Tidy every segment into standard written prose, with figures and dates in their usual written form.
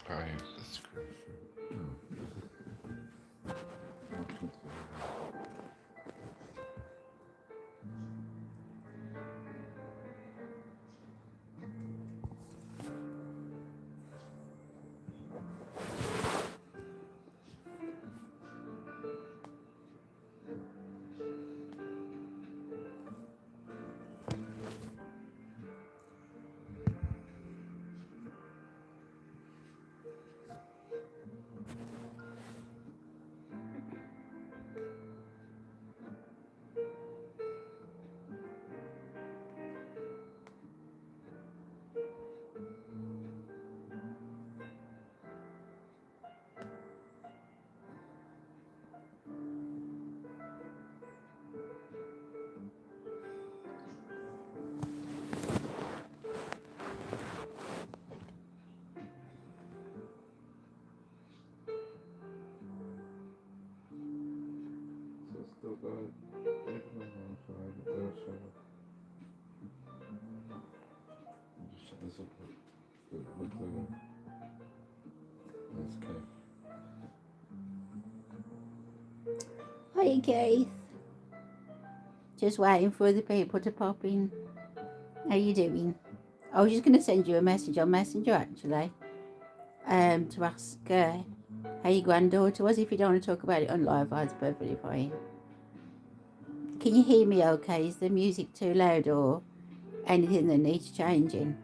by the description. So still got people on side, but they'll show up. Just shut this up. It looks like a nice cave. Hi Keith. Just waiting for the people to pop in. How you doing? I was just going to send you a message on Messenger actually, to ask how your granddaughter was. If you don't want to talk about it on live, that's perfectly fine. Can you hear me okay? Is the music too loud or anything that needs changing?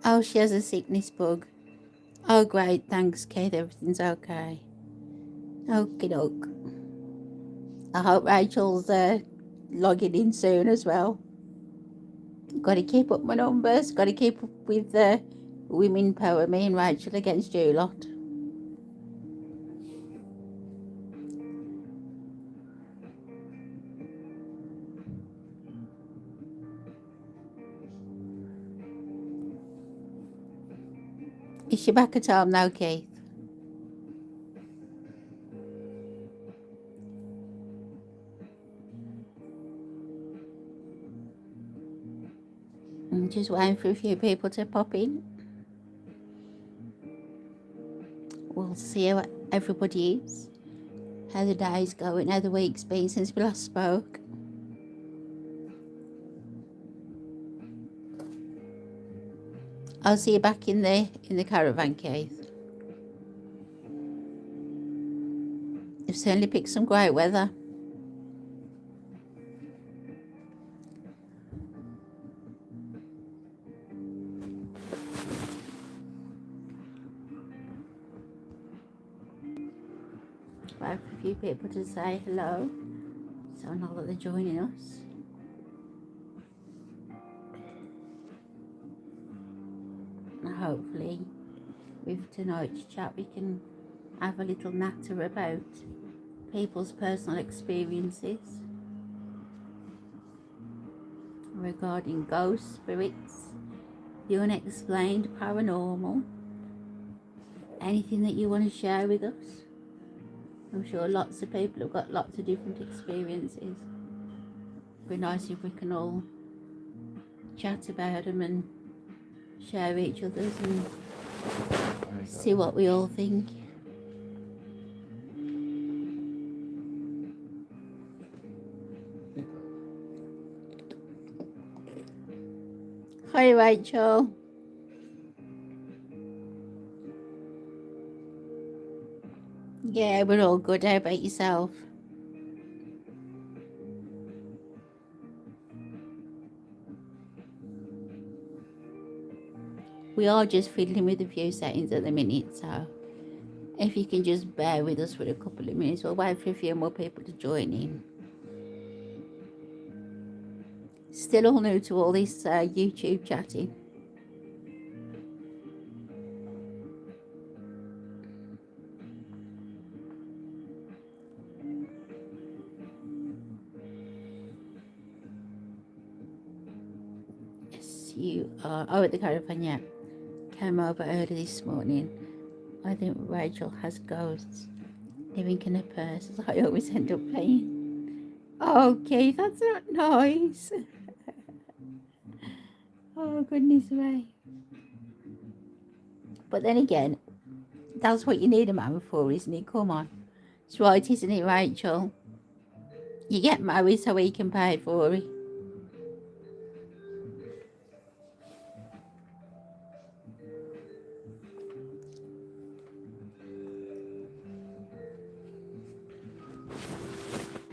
Oh, she has a sickness bug. Oh, great. Thanks, Keith. Everything's okay. Okie doke. I hope Rachel's logging in soon as well. Got to keep up my numbers. Got to keep up with the women power. Me and Rachel against you lot. Is she back at home now, Keith? I'm just waiting for a few people to pop in. We'll see how everybody is, how the day's going, how the week's been since we last spoke. I'll see you back in the caravan, Keith. You've certainly picked some great weather. Wait for a few people to say hello, so I know that they're joining us. And hopefully, with tonight's chat, we can have a little natter about people's personal experiences regarding ghosts, spirits, the unexplained, paranormal, anything that you want to share with us. I'm sure lots of people have got lots of different experiences. It'd be nice if we can all chat about them and share each other's and see what we all think. Hi Rachel. Yeah, we're all good. How about yourself? We are just fiddling with a few settings at the minute, so if you can just bear with us for a couple of minutes, we'll wait for a few more people to join in. Still all new to all this YouTube chatting. Yes, you are. Oh, at the caravan, yeah. Came over early this morning. I think Rachel has ghosts living in her purse, as I always end up paying. Oh, Keith, that's not nice. Oh, goodness me. But then again, that's what you need a man for, isn't it? Come on. It's right, isn't it, Rachel? You get married so he can pay for it.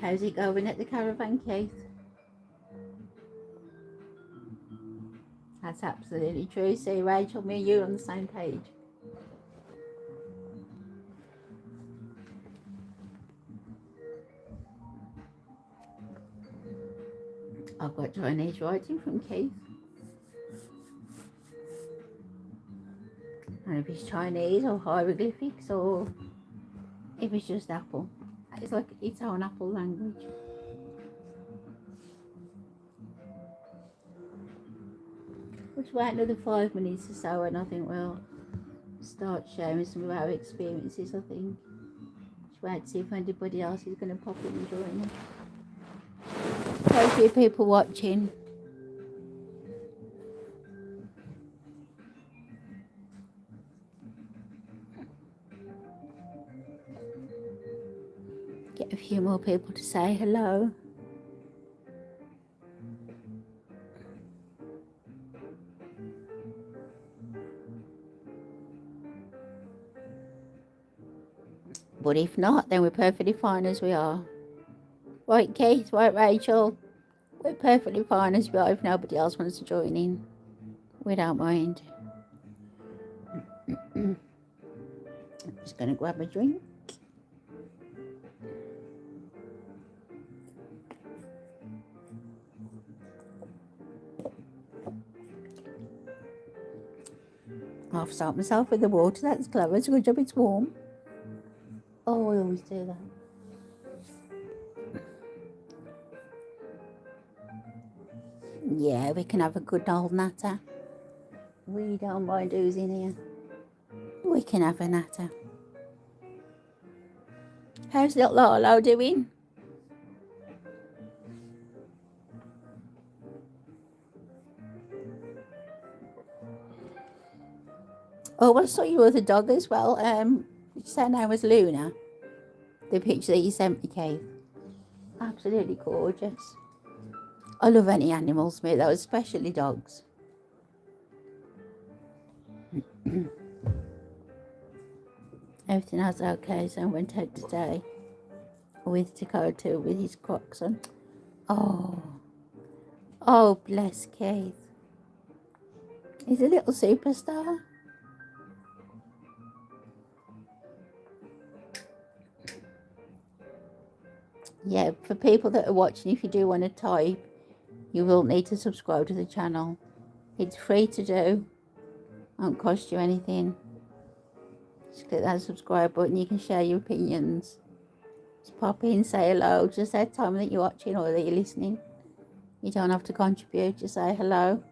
How's it going at the caravan, Keith? That's absolutely true. See, Rachel, me and you are on the same page. I've got Chinese writing from Keith. And if it's Chinese or hieroglyphics or if it's just Apple. It's like its own Apple language. Let's wait another 5 minutes or so and I think we'll start sharing some of our experiences, I think. Just wait to see if anybody else is going to pop in and join us. Quite a few people watching. Get a few more people to say hello. But if not, then we're perfectly fine as we are. Right, Keith? Right, Rachel? We're perfectly fine as we are if nobody else wants to join in. We don't mind. I'm just going to grab a drink. I've stopped myself with the water. That's clever. It's a good job it's warm. Oh, I always do that. Yeah, we can have a good old natter. We don't mind who's in here. We can have a natter. How's little Lolo doing? Oh, well, I saw you with a dog as well. Did you say her name was Luna? The picture that you sent me, Kate. Absolutely gorgeous. I love any animals, mate, though, especially dogs. Everything else okay, so I went out today with Dakota with his Crocs on. Oh, bless Keith. He's a little superstar. Yeah, for people that are watching, if you do want to type, you will need to subscribe to the channel. It's free to do. Won't cost you anything. Just click that subscribe button. You can share your opinions. Just pop in, say hello. Just say time that you're watching or that you're listening. You don't have to contribute. Just say hello.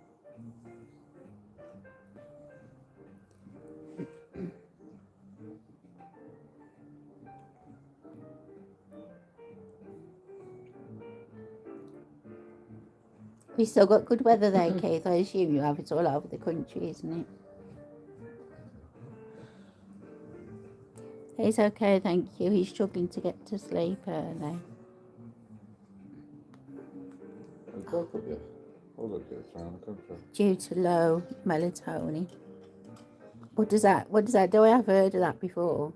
We still got good weather there, Keith. I assume you have. It's all over the country, isn't it? He's okay, thank you. He's struggling to get to sleep early. Due to low melatonin. What does that do? I have heard of that before.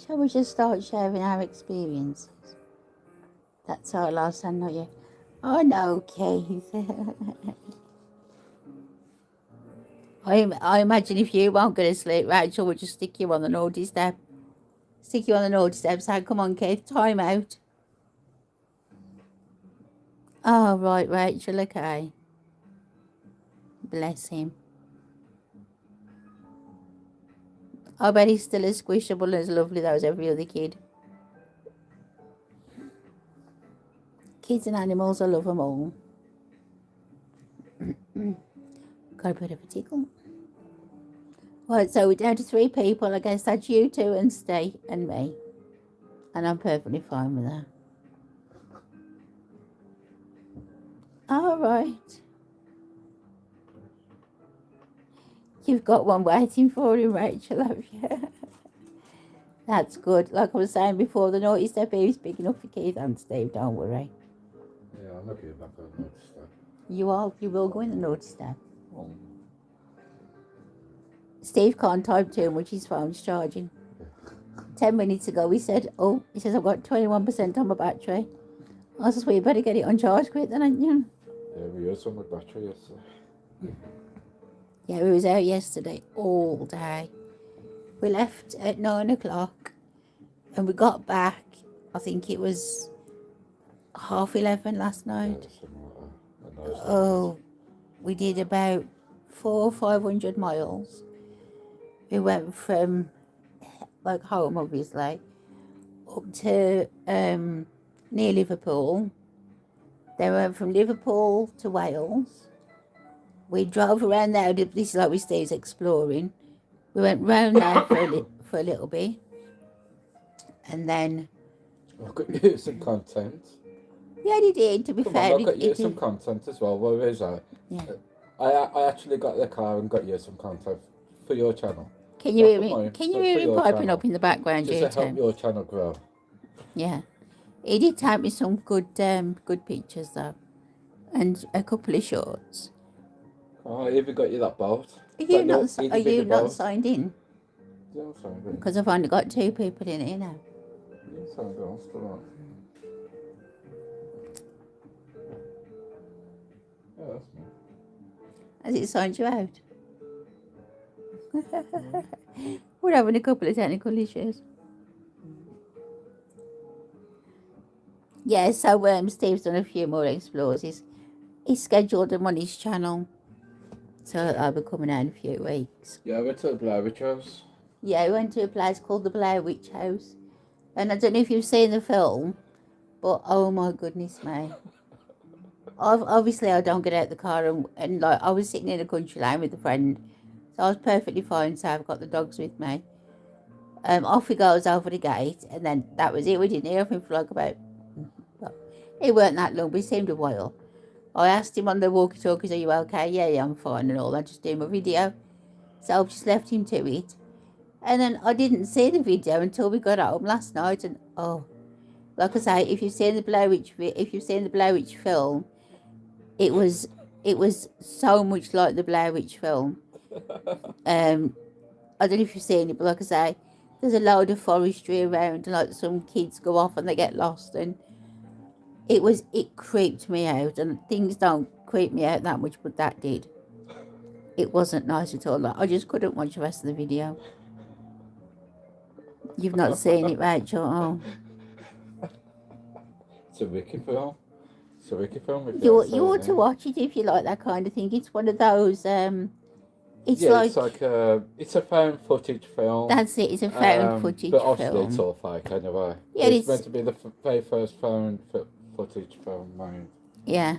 Shall we just start sharing our experiences? That's our last time, not yet. Oh no, Keith. I imagine if you won't go to sleep, Rachel would just stick you on the naughty step. Stick you on the naughty step, say, come on, Keith, time out. Oh, right, Rachel, okay. Bless him. I bet he's still as squishable and as lovely though as every other kid. Kids and animals, I love them all. Got a bit of a tickle. Right, so we're down to 3 people. I guess that's you two and Steve and me. And I'm perfectly fine with that. All right. You've got one waiting for you, Rachel, have you? That's good. Like I was saying before, the naughty step here is big enough for Keith and Steve, don't worry. Yeah, I'm looking back on the naughty step. You will go in the naughty step. Steve can't type too much, his phone's charging. 10 minutes ago he says I've got 21% on my battery. I said, well, you better get it on charge quick then, ain't you? Yeah, we used some with battery yesterday. Yeah, we was out yesterday all day. We left at 9 o'clock and we got back, I think it was 11:30 last night. Yeah, Oh, we did about 400 or 500 miles. We went from, like, home, obviously, up to near Liverpool. Then we went from Liverpool to Wales. We drove around there. This is like we stayed exploring. We went round there for a little bit. And then... I've got you some content. Yeah, he did, to be fair. I've got you some content as well. What is that? Yeah. I actually got the car and got you some content for your channel. Can you hear me piping up in the background, just to help your channel grow? Yeah. He did take me some good pictures though, and a couple of shorts. Oh, have you got you that boat? Are you not signed in? Yeah, I'm signed in. Because I've only got 2 people in here now. Yeah, signed in, still on. Yeah, that's me. Has it signed you out? We're having a couple of technical issues. Yeah, so Steve's done a few more explores. He's scheduled them on his channel. So I'll be coming out in a few weeks. Yeah, I went to the Blair Witch House. Yeah, we went to a place called the Blair Witch House. And I don't know if you've seen the film, but oh my goodness me. Obviously I don't get out the car and like I was sitting in a country lane with a friend. So I was perfectly fine, so I've got the dogs with me. Off he goes over the gate and then that was it. We didn't hear him for like about... It weren't that long, but it seemed a while. I asked him on the walkie-talkies, are you okay? Yeah, I'm fine and all. I just did my video. So I just left him to it. And then I didn't see the video until we got home last night. And like I say, if you've seen the Blair Witch film, it was so much like the Blair Witch film. I don't know if you've seen it, but like I say, there's a load of forestry around, and like some kids go off and they get lost, and it creeped me out. And things don't creep me out that much, but that did. It wasn't nice at all. Like, I just couldn't watch the rest of the video. You've not seen it, Rachel? Oh. It's a wiki film. It's a wiki film. You ought to watch it if you like that kind of thing. It's one of those. It's a found footage film. That's it. It's a found footage but film. But obviously it's all fake anyway. Yeah, it's meant to be the very first found footage film made. Yeah.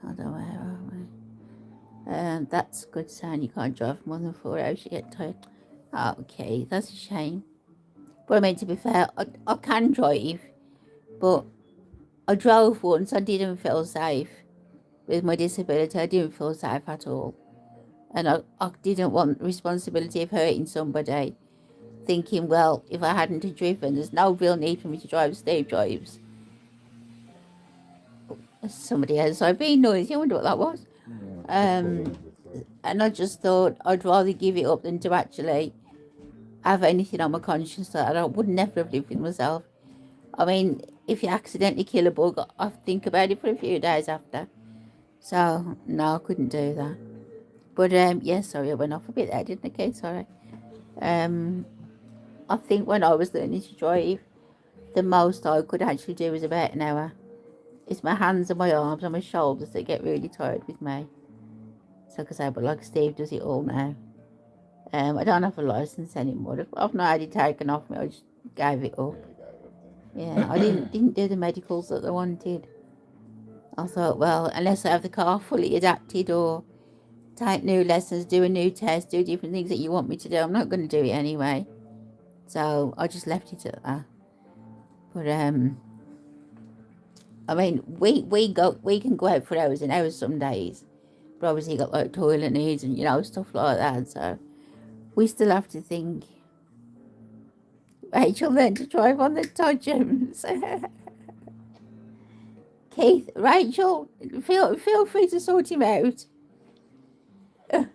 Hold on, where are we? That's a good sign. You can't drive more than 4 hours. You get tired. Okay, that's a shame. But I mean, to be fair, I can drive, but I drove once. I didn't feel safe with my disability. I didn't feel safe at all, and I didn't want the responsibility of hurting somebody. Thinking, well, if I hadn't driven, there's no real need for me to drive. Steve drives. Somebody else. I've been noisy. I wonder what that was. Yeah, and I just thought I'd rather give it up than to actually have anything on my conscience that I would never have lived with myself. I mean, if you accidentally kill a bug, I think about it for a few days after. So, no, I couldn't do that. But, yeah, sorry, I went off a bit there, didn't I, Kate? Sorry. I think when I was learning to drive, the most I could actually do was about an hour. It's my hands and my arms and my shoulders that get really tired with me. So, like I say, but like Steve does it all now. I don't have a license anymore. I've not had it taken off me. I just gave it up. Yeah, I didn't do the medicals that they wanted. I thought, well, unless I have the car fully adapted or take new lessons, do a new test, do different things that you want me to do, I'm not going to do it anyway. So I just left it at that. But I mean, we can go out for hours and hours some days, but obviously you got like toilet needs and stuff like that. So we still have to think. Rachel learned to drive on the Dodgems. Keith, Rachel, feel free to sort him out. I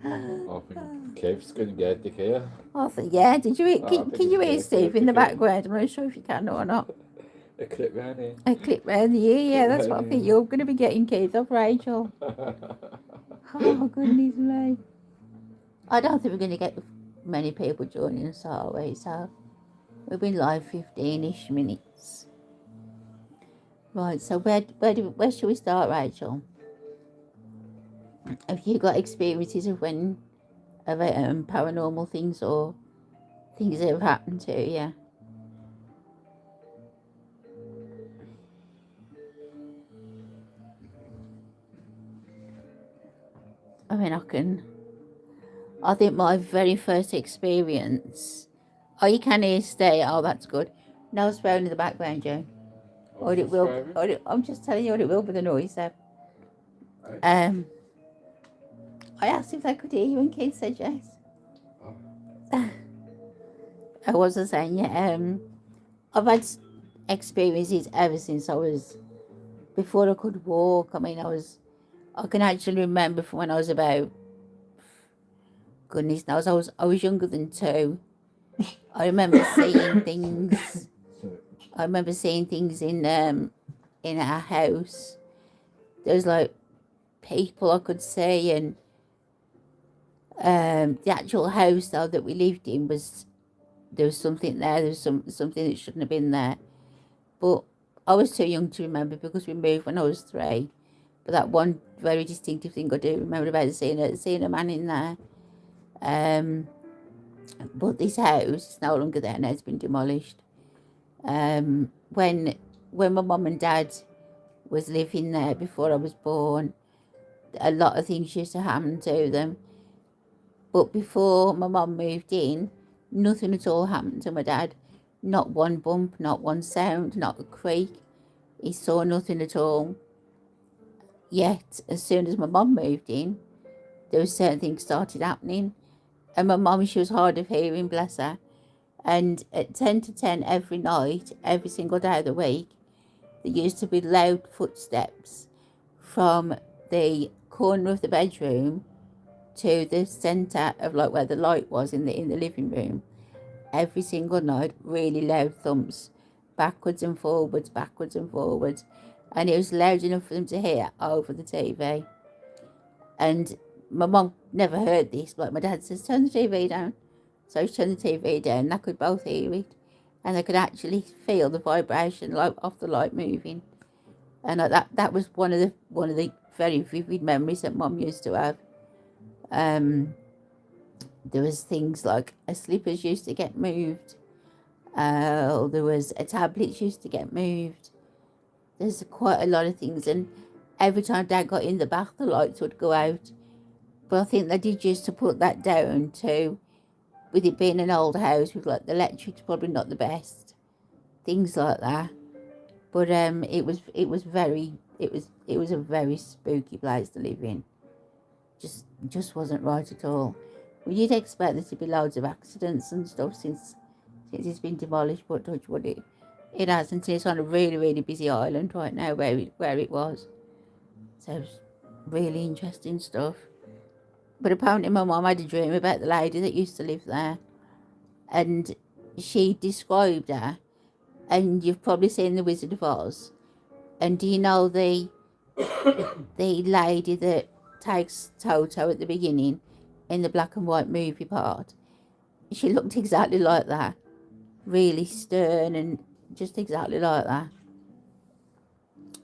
think Kev's going to get the care. I think, yeah. Did you? Can you hear Steve in the background? I'm not sure if you can or not. A clip round here. A clip round the ear. Yeah, that's what I think you're going to be getting, Keith, off Rachel. Oh goodness me! I don't think we're going to get many people joining us, are we? So we've been live 15-ish minutes. Right. So where should we start, Rachel? Have you got experiences of paranormal things or things that have happened to you? I mean, I think my very first experience. Oh, you can hear stay. Oh, that's good. No swearing in the background, Joe. Or it will. I'm just telling you what it will be the noise there. I asked if they could hear you, and Keith said yes. I wasn't saying, yeah. I've had experiences ever since before I could walk. I mean, I can actually remember from when I was about, goodness knows, I was younger than 2. I remember seeing things. I remember seeing things in our house. There was like people I could see, and the actual house though that we lived in there was something there. There was something that shouldn't have been there, but I was too young to remember because we moved when I was 3. But that one very distinctive thing I do remember about seeing a man in there. But this house is no longer there now. It's been demolished. When my mum and dad was living there before I was born, a lot of things used to happen to them. But before my mum moved in, nothing at all happened to my dad. Not one bump, not one sound, not a creak. He saw nothing at all. Yet, as soon as my mum moved in, there was certain things started happening. And my mum, she was hard of hearing, bless her. And at 10 to 10 every night, every single day of the week, there used to be loud footsteps from the corner of the bedroom to the centre of like where the light was in the living room. Every single night, really loud thumps, backwards and forwards, and it was loud enough for them to hear over the TV. And my mum never heard this, but my dad says, turn the TV down. So she turned the TV down, and they could both hear it, and they could actually feel the vibration of the light moving. And that was one of the very vivid memories that Mum used to have. There was things like slippers used to get moved. There was a tablet used to get moved. There's quite a lot of things, and every time Dad got in the bath, the lights would go out. But I think they did used to put that down to, with it being an old house, with like the electric's probably not the best, things like that. But it was a very spooky place to live in. Just wasn't right at all. Well, you'd expect there to be loads of accidents and stuff since it's been demolished, but touch wood, it hasn't. It's on a really, really busy island right now where it was. So it's really interesting stuff. But apparently my mum had a dream about the lady that used to live there. And she described her. And you've probably seen The Wizard of Oz. And do you know the lady that takes Toto at the beginning in the black and white movie part? She looked exactly like that. Really stern and just exactly like that.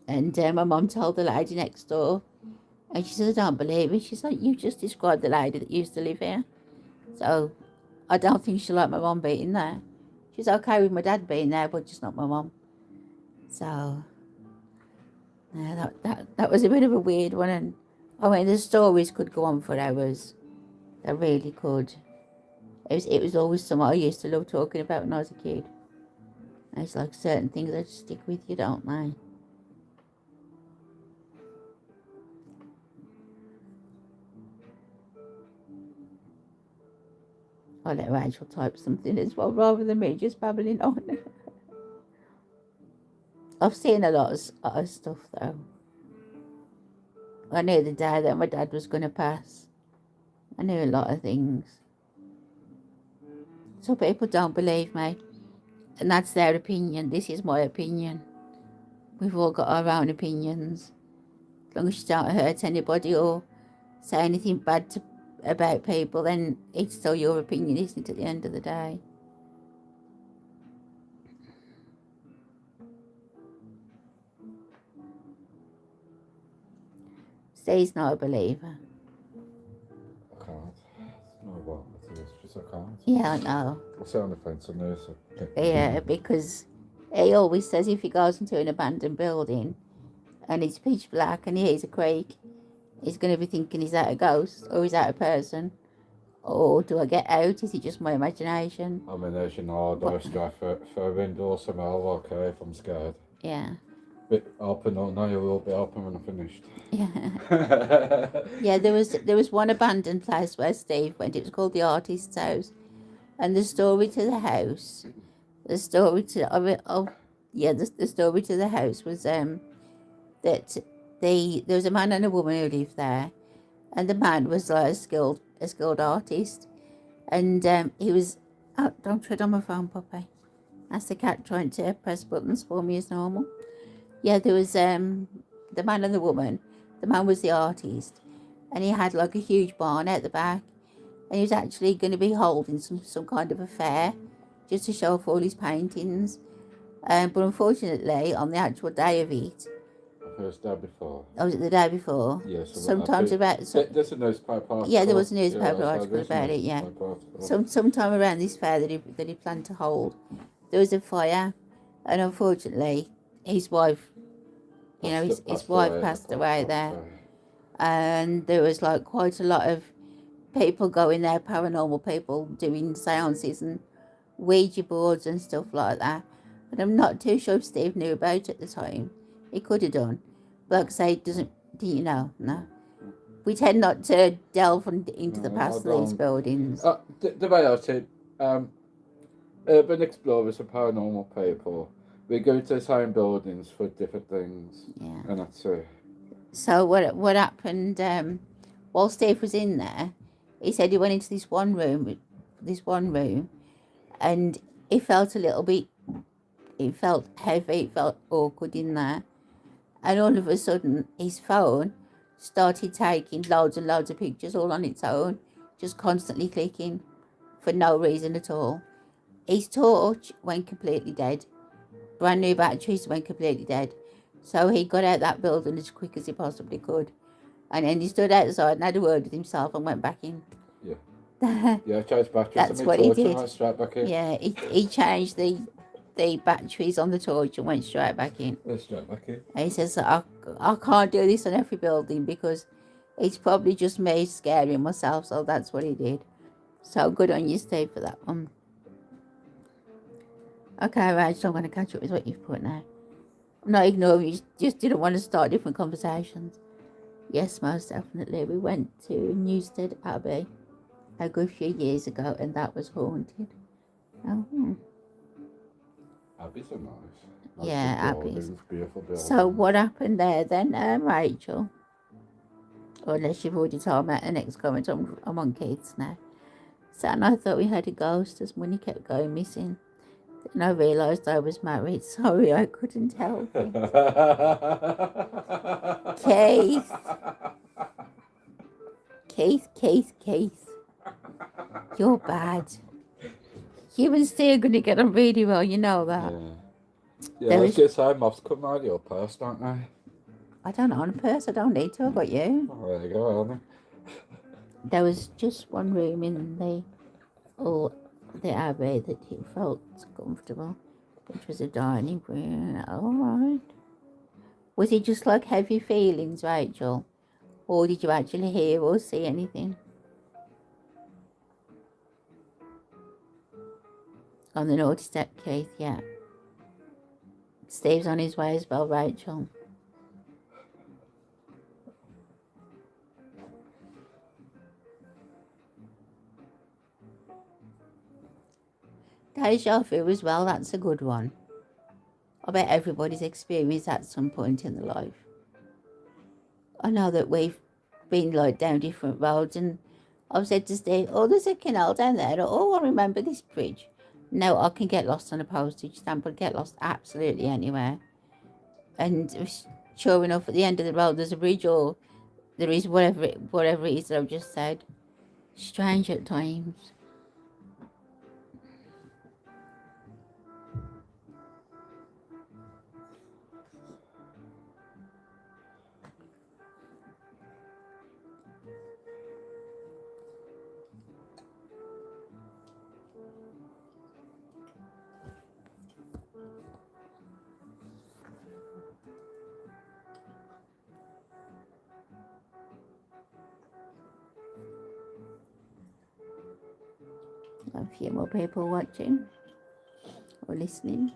And my mum told the lady next door. And she said, I don't believe it. She's like, you just described the lady that used to live here. So I don't think she liked my mum being there. She's okay with my dad being there, but just not my mum. So yeah, that was a bit of a weird one. And I mean, the stories could go on for hours. They really could. It was always something I used to love talking about when I was a kid. And it's like certain things that stick with you, don't they? I'll let Rachel type something as well, rather than me just babbling on. I've seen a lot of stuff, though. I knew the day that my dad was going to pass. I knew a lot of things. So people don't believe me. And that's their opinion. This is my opinion. We've all got our own opinions. As long as you don't hurt anybody or say anything bad about people, then it's still your opinion, isn't it, at the end of the day? Steve's not a believer. I can't. It's not what it is, just I can't. Yeah, I know. I'll sit on the fence on there, so... Yeah, because he always says if he goes into an abandoned building and it's pitch black and he hears a creak, he's going to be thinking, is that a ghost or is that a person? Or do I get out? Is it just my imagination? I mean, as you know, I'll dive straight for a window somehow, okay, if I'm scared. Yeah. But open, oh no, you will be open when I'm finished. Yeah. Yeah, there was one abandoned place where Steve went. It was called the Artist's House. And the story to the house, the story to the story to the house was that there was a man and a woman who lived there, and the man was like a skilled artist, and he was, oh, don't tread on my phone, puppy. That's the cat trying to press buttons for me as normal. Yeah, there was the man and the woman. The man was the artist, and he had like a huge barn out the back, and he was actually going to be holding some kind of a fair just to show off all his paintings. But unfortunately, on the actual day of it, First day before. oh, was it the day before? Yes. Sometimes about. There's a newspaper article. Yeah, there was a newspaper article about it. Yeah. Sometime around this fair that he planned to hold, there was a fire, and unfortunately, his wife, his wife passed away there, and there was like quite a lot of people going there, paranormal people doing seances and Ouija boards and stuff like that. And I'm not too sure if Steve knew about it at the time. He could have done. But like I say, didn't you know? No. We tend not to delve into the past of these buildings. The way I said, urban explorers and paranormal people, we go to the same buildings for different things. Yeah. And that's it. So what happened, while Steve was in there, he said he went into this one room, and it felt a little bit, it felt heavy, it felt awkward in there. And all of a sudden, his phone started taking loads and loads of pictures all on its own, just constantly clicking for no reason at all. His torch went completely dead. Brand new batteries went completely dead. So he got out that building as quick as he possibly could. And then he stood outside and had a word with himself and went back in. Yeah. Yeah, changed batteries. That's what he did. Went straight back in. Yeah, he changed the batteries on the torch and went straight back in. Straight back in. And he says, I can't do this on every building because it's probably just me scaring myself. So that's what he did. So good on you, Steve, for that one. Okay, right, so I'm going to catch up with what you've put now. I'm not ignoring you, just didn't want to start different conversations. Yes, most definitely. We went to Newstead Abbey a good few years ago, and that was haunted. Oh, Abbeys are nice. Yeah, Abbeys. Beautiful building. So what happened there then, Rachel? Or unless you've already told me at the next comment, I'm on kids now. So, and I thought we had a ghost as money kept going missing. Then I realised I was married. Sorry, I couldn't help it. Keith. Keith. You're bad. You and Steve are going to get on really well, you know that. Yeah, I was going to say, moths come out of your purse, don't they? I don't own a purse, I don't need to, but you. Oh, there you go, aren't There was just one room in the abbey that he felt comfortable, which was a dining room. All right. Was it just like heavy feelings, Rachel? Or did you actually hear or see anything? On the naughty step, Keith, yeah. Steve's on his way as well, Rachel. Deja vu as well, that's a good one. I bet everybody's experienced at some point in their life. I know that we've been like down different roads and I've said to Steve, oh, there's a canal down there. Oh, I remember this bridge. No, I can get lost on a postage stamp, but get lost absolutely anywhere. And sure enough, at the end of the road, there's a bridge, or there is whatever it is that I've just said. Strange at times. A few more people watching or listening.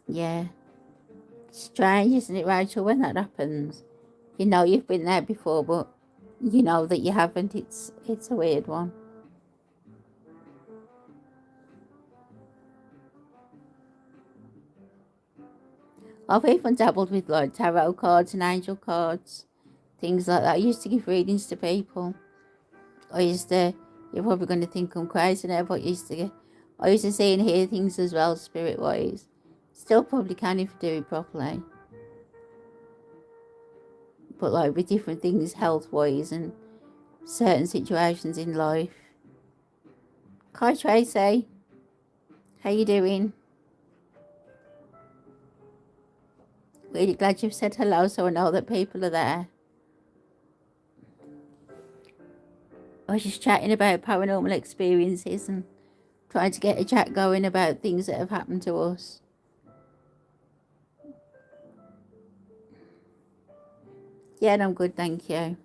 Yeah. Strange, isn't it, Rachel, when that happens? You know you've been there before, but you know that you haven't. It's a weird one. I've even dabbled with like tarot cards and angel cards, things like that. I used to give readings to people. You're probably going to think I'm crazy now, but I used to see and hear things as well, spirit-wise. Still probably can if you do it properly. But like with different things health-wise and certain situations in life. Hi Tracy, how you doing? Really glad you've said hello so I know that people are there. I was just chatting about paranormal experiences and trying to get a chat going about things that have happened to us. Yeah, I'm good, thank you.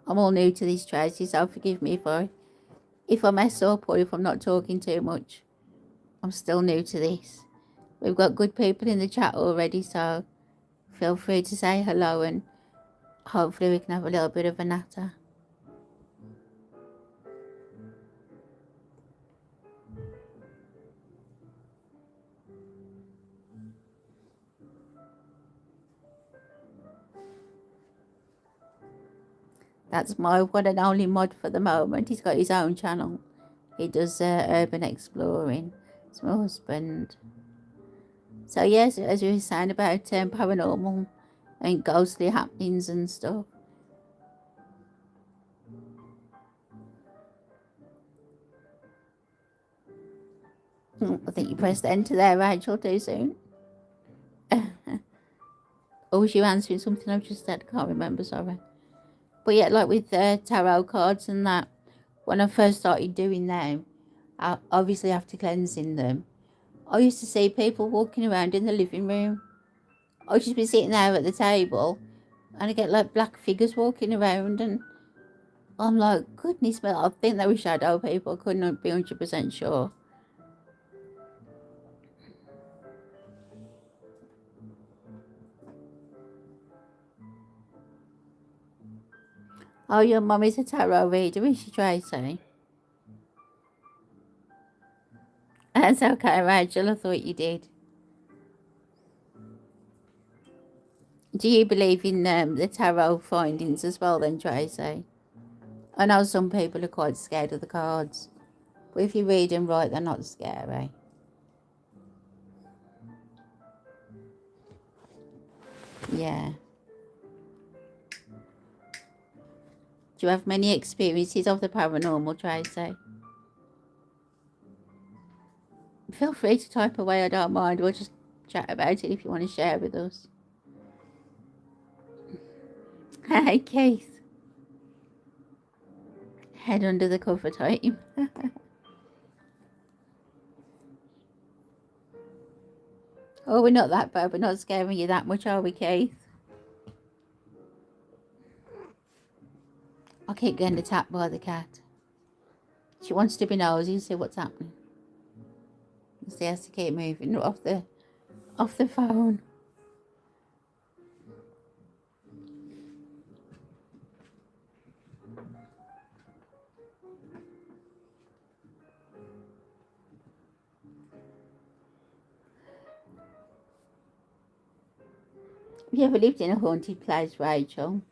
I'm all new to this, Tracy, so forgive me if I mess up or if I'm not talking too much. I'm still new to this. We've got good people in the chat already, so feel free to say hello and hopefully we can have a little bit of a natter. That's my one and only mod for the moment. He's got his own channel. He does urban exploring. It's my husband. So yes, as we were saying about paranormal and ghostly happenings and stuff. I think you pressed enter there, Rachel, too soon. Or was you answering something I've just said? I can't remember, sorry. But yeah, like with tarot cards and that, when I first started doing them, obviously after cleansing them, I used to see people walking around in the living room. I'd just be sitting there at the table and I get like black figures walking around and I'm like, goodness me, I think they were shadow people. I couldn't be 100% sure. Oh, your mum is a tarot reader, is she, Tracy? That's okay, Rachel, I thought you did. Do you believe in the tarot findings as well then, Tracy? I know some people are quite scared of the cards, but if you read them right, they're not scary. Yeah. Do you have many experiences of the paranormal, Tracy? Feel free to type away, I don't mind. We'll just chat about it if you want to share with us. Hey, Keith. Head under the cover time. Oh, we're not that bad. We're not scaring you that much, are we, Keith? I keep getting attacked by the cat. She wants to be nosy and see what's happening. She has to keep moving off the phone. Have you ever lived in a haunted place, Rachel?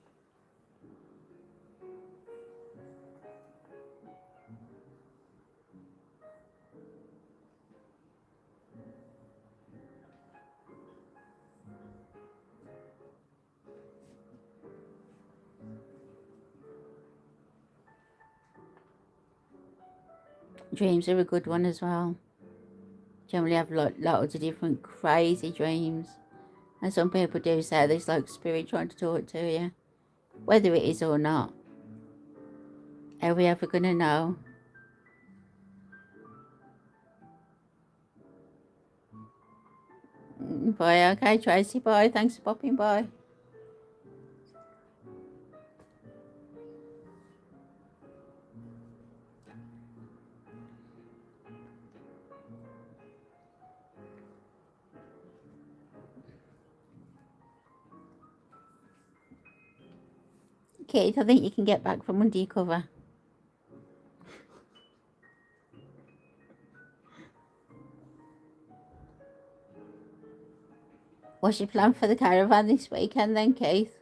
Dreams are a good one as well. Generally have loads of different crazy dreams. And some people do say there's like spirit trying to talk to you. Whether it is or not. Are we ever going to know? Bye, okay, Tracy, bye. Thanks for popping by. Kate, I think you can get back from under your cover. What's your plan for the caravan this weekend then, Keith?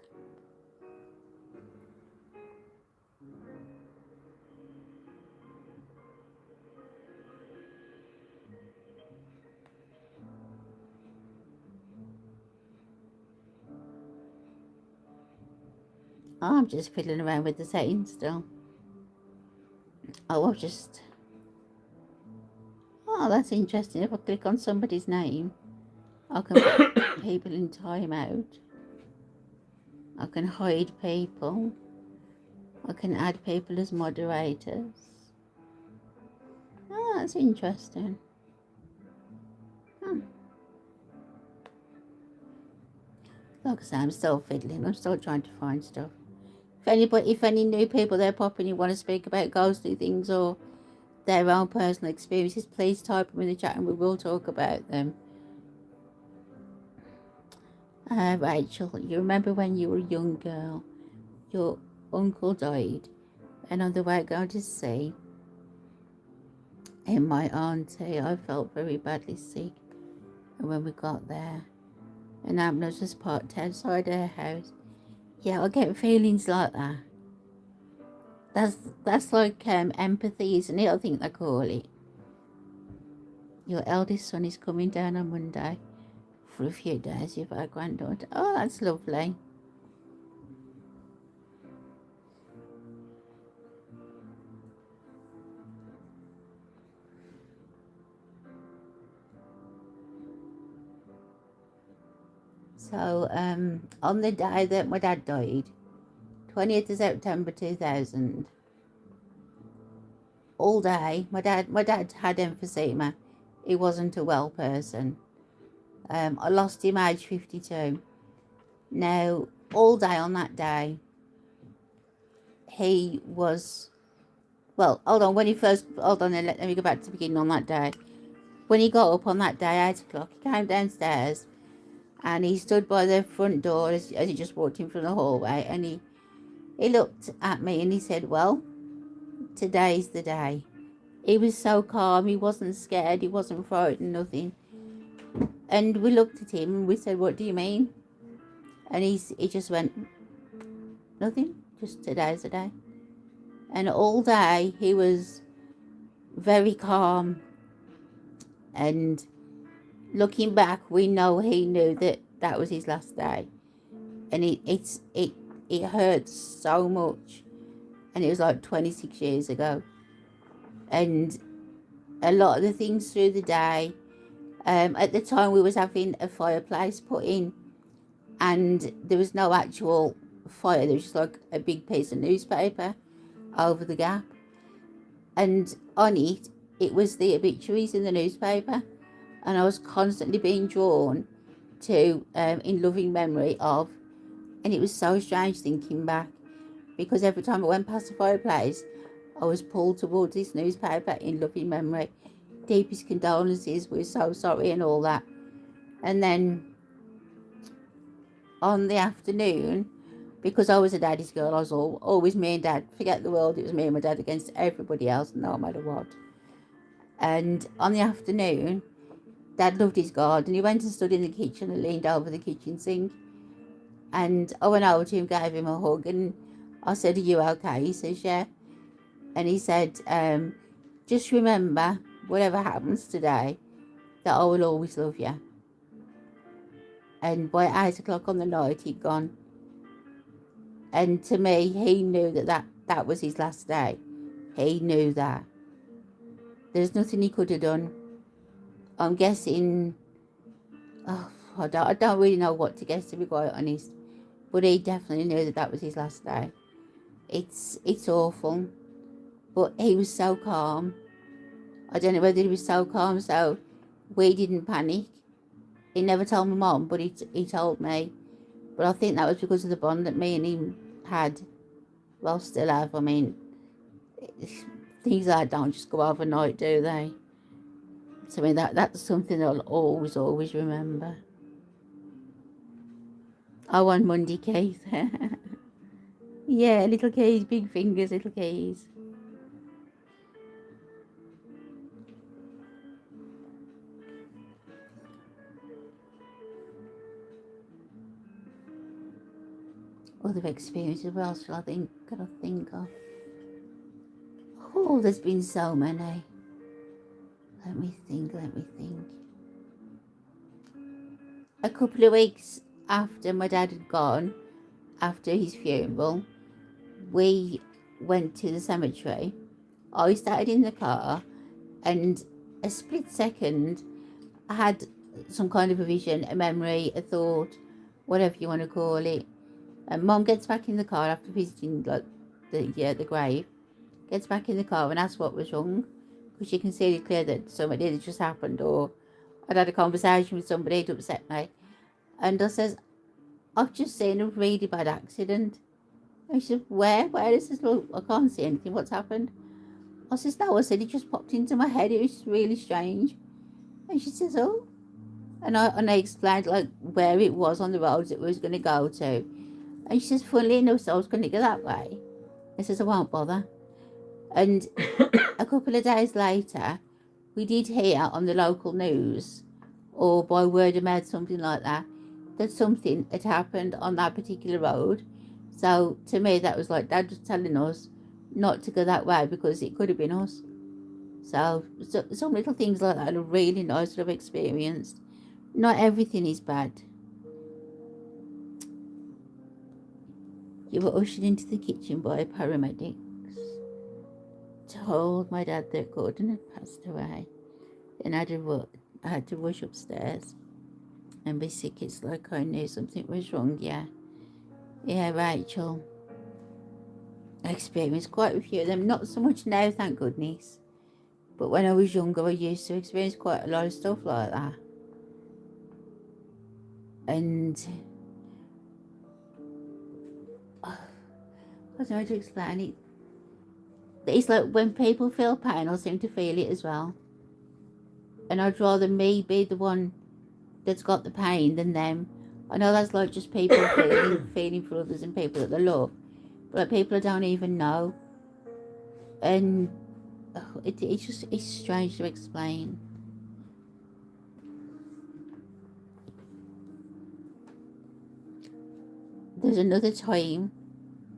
Oh, I'm just fiddling around with the settings still. Oh, I'll just... Oh, that's interesting. If I click on somebody's name, I can put people in timeout. I can hide people. I can add people as moderators. Oh, that's interesting. Like I say, I'm still fiddling. I'm still trying to find stuff. If any new people there pop in, you want to speak about ghostly things or their own personal experiences, please type them in the chat and we will talk about them. Rachel, you remember when you were a young girl, your uncle died, and on the way going to sea, in my auntie, I felt very badly sick. And when we got there, an ambulance was parked outside her house. Yeah, I get feelings like that. That's like empathy, isn't it? I think they call it. Your eldest son is coming down on Monday for a few days with our granddaughter. Oh, that's lovely. So, on the day that my dad died, 20th of September 2000, all day, my dad had emphysema. He wasn't a well person. I lost him age 52. Now, all day on that day, he was, well, hold on, let me go back to the beginning on that day. When he got up on that day, 8 o'clock, he came downstairs and he stood by the front door as he just walked in from the hallway, and he looked at me and he said, well, today's the day. He was so calm, he wasn't scared, he wasn't frightened, nothing. And we looked at him and we said, what do you mean? And he just went, nothing, just today's a day. And all day he was very calm. And looking back, we know he knew that that was his last day. And it hurts so much. And it was like 26 years ago. And a lot of the things through the day, at the time we was having a fireplace put in, and there was no actual fire. There was just like a big piece of newspaper over the gap, and on it, it was the obituaries in the newspaper, and I was constantly being drawn to in loving memory of, and it was so strange thinking back, because every time I went past the fireplace, I was pulled towards this newspaper in loving memory. Deepest condolences, we're so sorry and all that. And then on the afternoon, because I was a daddy's girl, I was always me and dad. Forget the world, it was me and my dad against everybody else, no matter what. And on the afternoon, Dad loved his garden. He went and stood in the kitchen and leaned over the kitchen sink. And I went over to him, gave him a hug, and I said, "Are you okay?" He says, "Yeah." And he said, "Just remember, whatever happens today, that I will always love you." And by 8 o'clock on the night, he'd gone. And to me, he knew that was his last day. He knew that. There's nothing he could have done. I'm guessing, I don't really know what to guess, to be quite honest. But he definitely knew that was his last day. It's awful. But he was so calm. I don't know whether he was so calm so we didn't panic. He never told my mum, but he told me. But I think that was because of the bond that me and him had. Well, still have. I mean, things like that don't just go overnight, do they? So I mean, that's something I'll always remember. Oh, on Monday, Keith. Yeah, little keys, big fingers, little keys. Other experiences, what else could I think of? Oh, there's been so many. Let me think. A couple of weeks after my dad had gone, after his funeral, we went to the cemetery. I started in the car, and a split second, I had some kind of a vision, a memory, a thought, whatever you want to call it. And Mum gets back in the car after visiting like the grave, gets back in the car and asks what was wrong, because she can see it clear that something had just happened, or I'd had a conversation with somebody to upset me. And I says, "I've just seen a really bad accident." And she said, "Where? Where?" I says, "Look, I can't see anything. What's happened?" I says, "No," I said, "it just popped into my head. It was really strange." And she says, "Oh." And I explained like where it was on the roads that we was going to go to. And she says, "Funnily enough, so I was going to go that way." I says, "I won't bother." And a couple of days later, we did hear on the local news, or by word of mouth, something like that, that something had happened on that particular road. So to me, that was like Dad was telling us not to go that way because it could have been us. So some little things like that are really nice to have experienced. Not everything is bad. You were ushered into the kitchen by paramedics, told my dad that Gordon had passed away, and I had to rush upstairs and be sick. It's like I knew something was wrong. Yeah, Rachel. I experienced quite a few of them. Not so much now, thank goodness. But when I was younger, I used to experience quite a lot of stuff like that. And I don't know how to explain it. It's like when people feel pain, I seem to feel it as well. And I'd rather me be the one that's got the pain than them. I know that's like just people feeling for others and people that they love, but like people I don't even know. And it's strange to explain. there's another time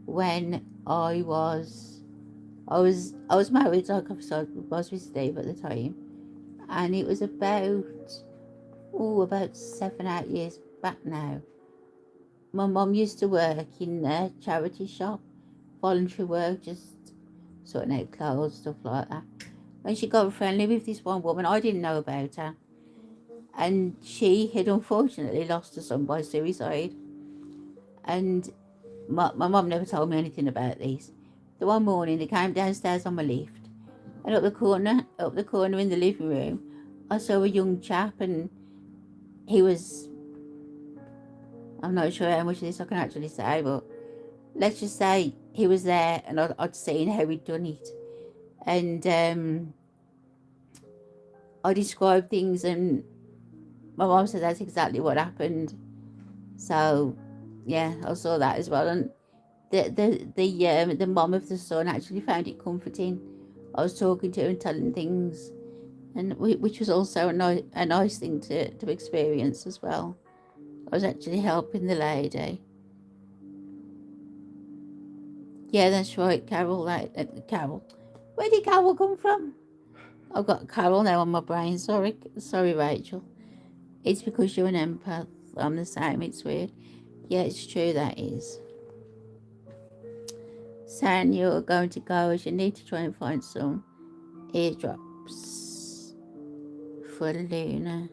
when I was married, like I was with Steve at the time, and it was about 7 8 years back now. My mum used to work in a charity shop, voluntary work, just sorting out clothes, stuff like that. And she got friendly with this one woman. I didn't know about her, and she had unfortunately lost her son by suicide. And my mum never told me anything about this. The one morning they came downstairs on my lift, and up the corner in the living room, I saw a young chap, and he was, I'm not sure how much of this I can actually say, but let's just say he was there, and I'd seen how he'd done it. And I described things, and my mum said that's exactly what happened. So yeah, I saw that as well. And the mom of the son actually found it comforting. I was talking to her and telling things, and which was also a nice thing to experience as well. I was actually helping the lady. Yeah, that's right, Carol. Carol. Where did Carol come from? I've got Carol now on my brain. Sorry, Rachel. It's because you're an empath. I'm the same. It's weird. Yeah, it's true. That is. Saying you're going to go as you need to try and find some eardrops for Luna,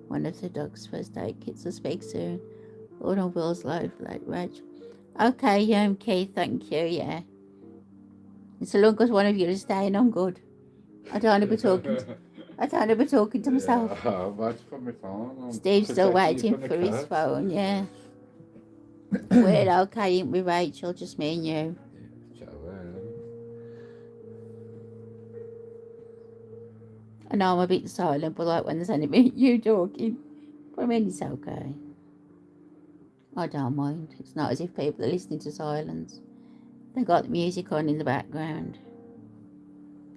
one of the dog's first aid kits. I'll speak soon. All on Will's life, like Rach. Okay, Keith, thank you, yeah. And so long as one of you is staying, I'm good. I don't want to be talking to myself. Yeah, that's from my phone. I'm Steve's still protecting you waiting from the for his cats. phone, yeah. We're okay, ain't we, Rachel? Just me and you. I know I'm a bit silent, but like when there's only you talking. But I mean, it's okay. I don't mind. It's not as if people are listening to silence. They got the music on in the background.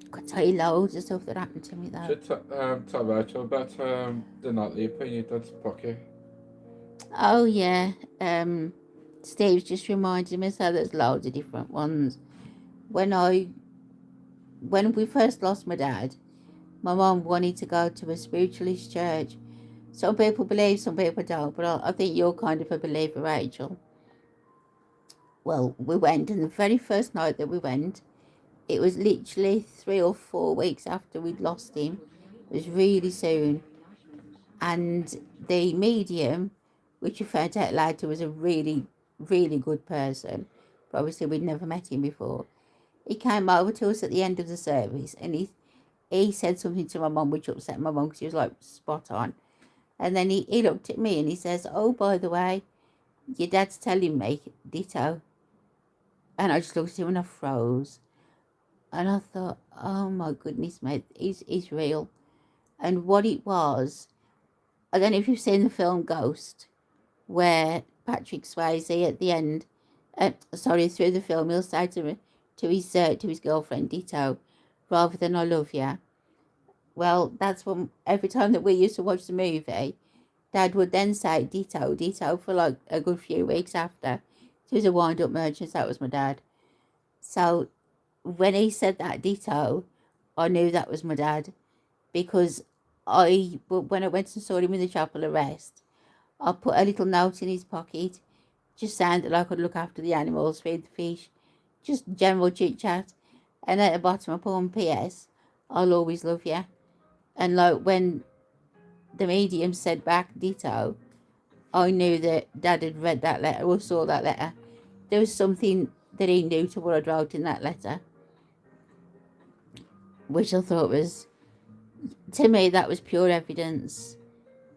I could tell you loads of stuff that happened to me though. Should tell Rachel about the night you put in your dad's pocket. Oh yeah. Steve's just reminded me, so there's loads of different ones. When we first lost my dad, my mum wanted to go to a spiritualist church. Some people believe, some people don't, but I think you're kind of a believer, Rachel. Well, we went, and the very first night that we went, it was literally 3 or 4 weeks after we'd lost him. It was really soon. And the medium, which we found out later was a really, really good person, but obviously we'd never met him before. He came over to us at the end of the service, and he said something to my mum which upset my mum because she was like spot on. And then he looked at me and he says, "Oh, by the way, your dad's telling me ditto." And I just looked at him and I froze. And I thought, oh my goodness, mate, he's real. And what it was, I don't know if you've seen the film Ghost, where Patrick Swayze at the end, through the film, he'll say to his girlfriend, ditto, rather than I love you. Well, that's what every time that we used to watch the movie, Dad would then say ditto, ditto for like a good few weeks after. He was a wind-up merchant, that was my dad. So when he said that ditto, I knew that was my dad, because when I went and saw him in the chapel arrest, I put a little note in his pocket, just saying that I could look after the animals, feed the fish, just general chit chat. And at the bottom I put on PS, I'll always love you. And like when the medium said back ditto, I knew that Dad had read that letter or saw that letter. There was something that he knew to what I wrote in that letter, which I thought was, to me, that was pure evidence.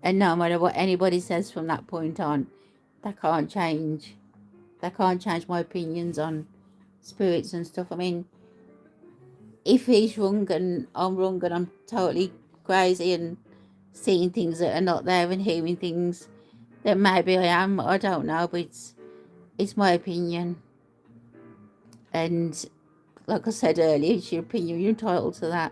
And no matter what anybody says from that point on, that can't change. That can't change my opinions on spirits and stuff. I mean, if he's wrong and I'm totally crazy and seeing things that are not there and hearing things that maybe I am, I don't know, but it's my opinion. And like I said earlier, it's your opinion, you're entitled to that.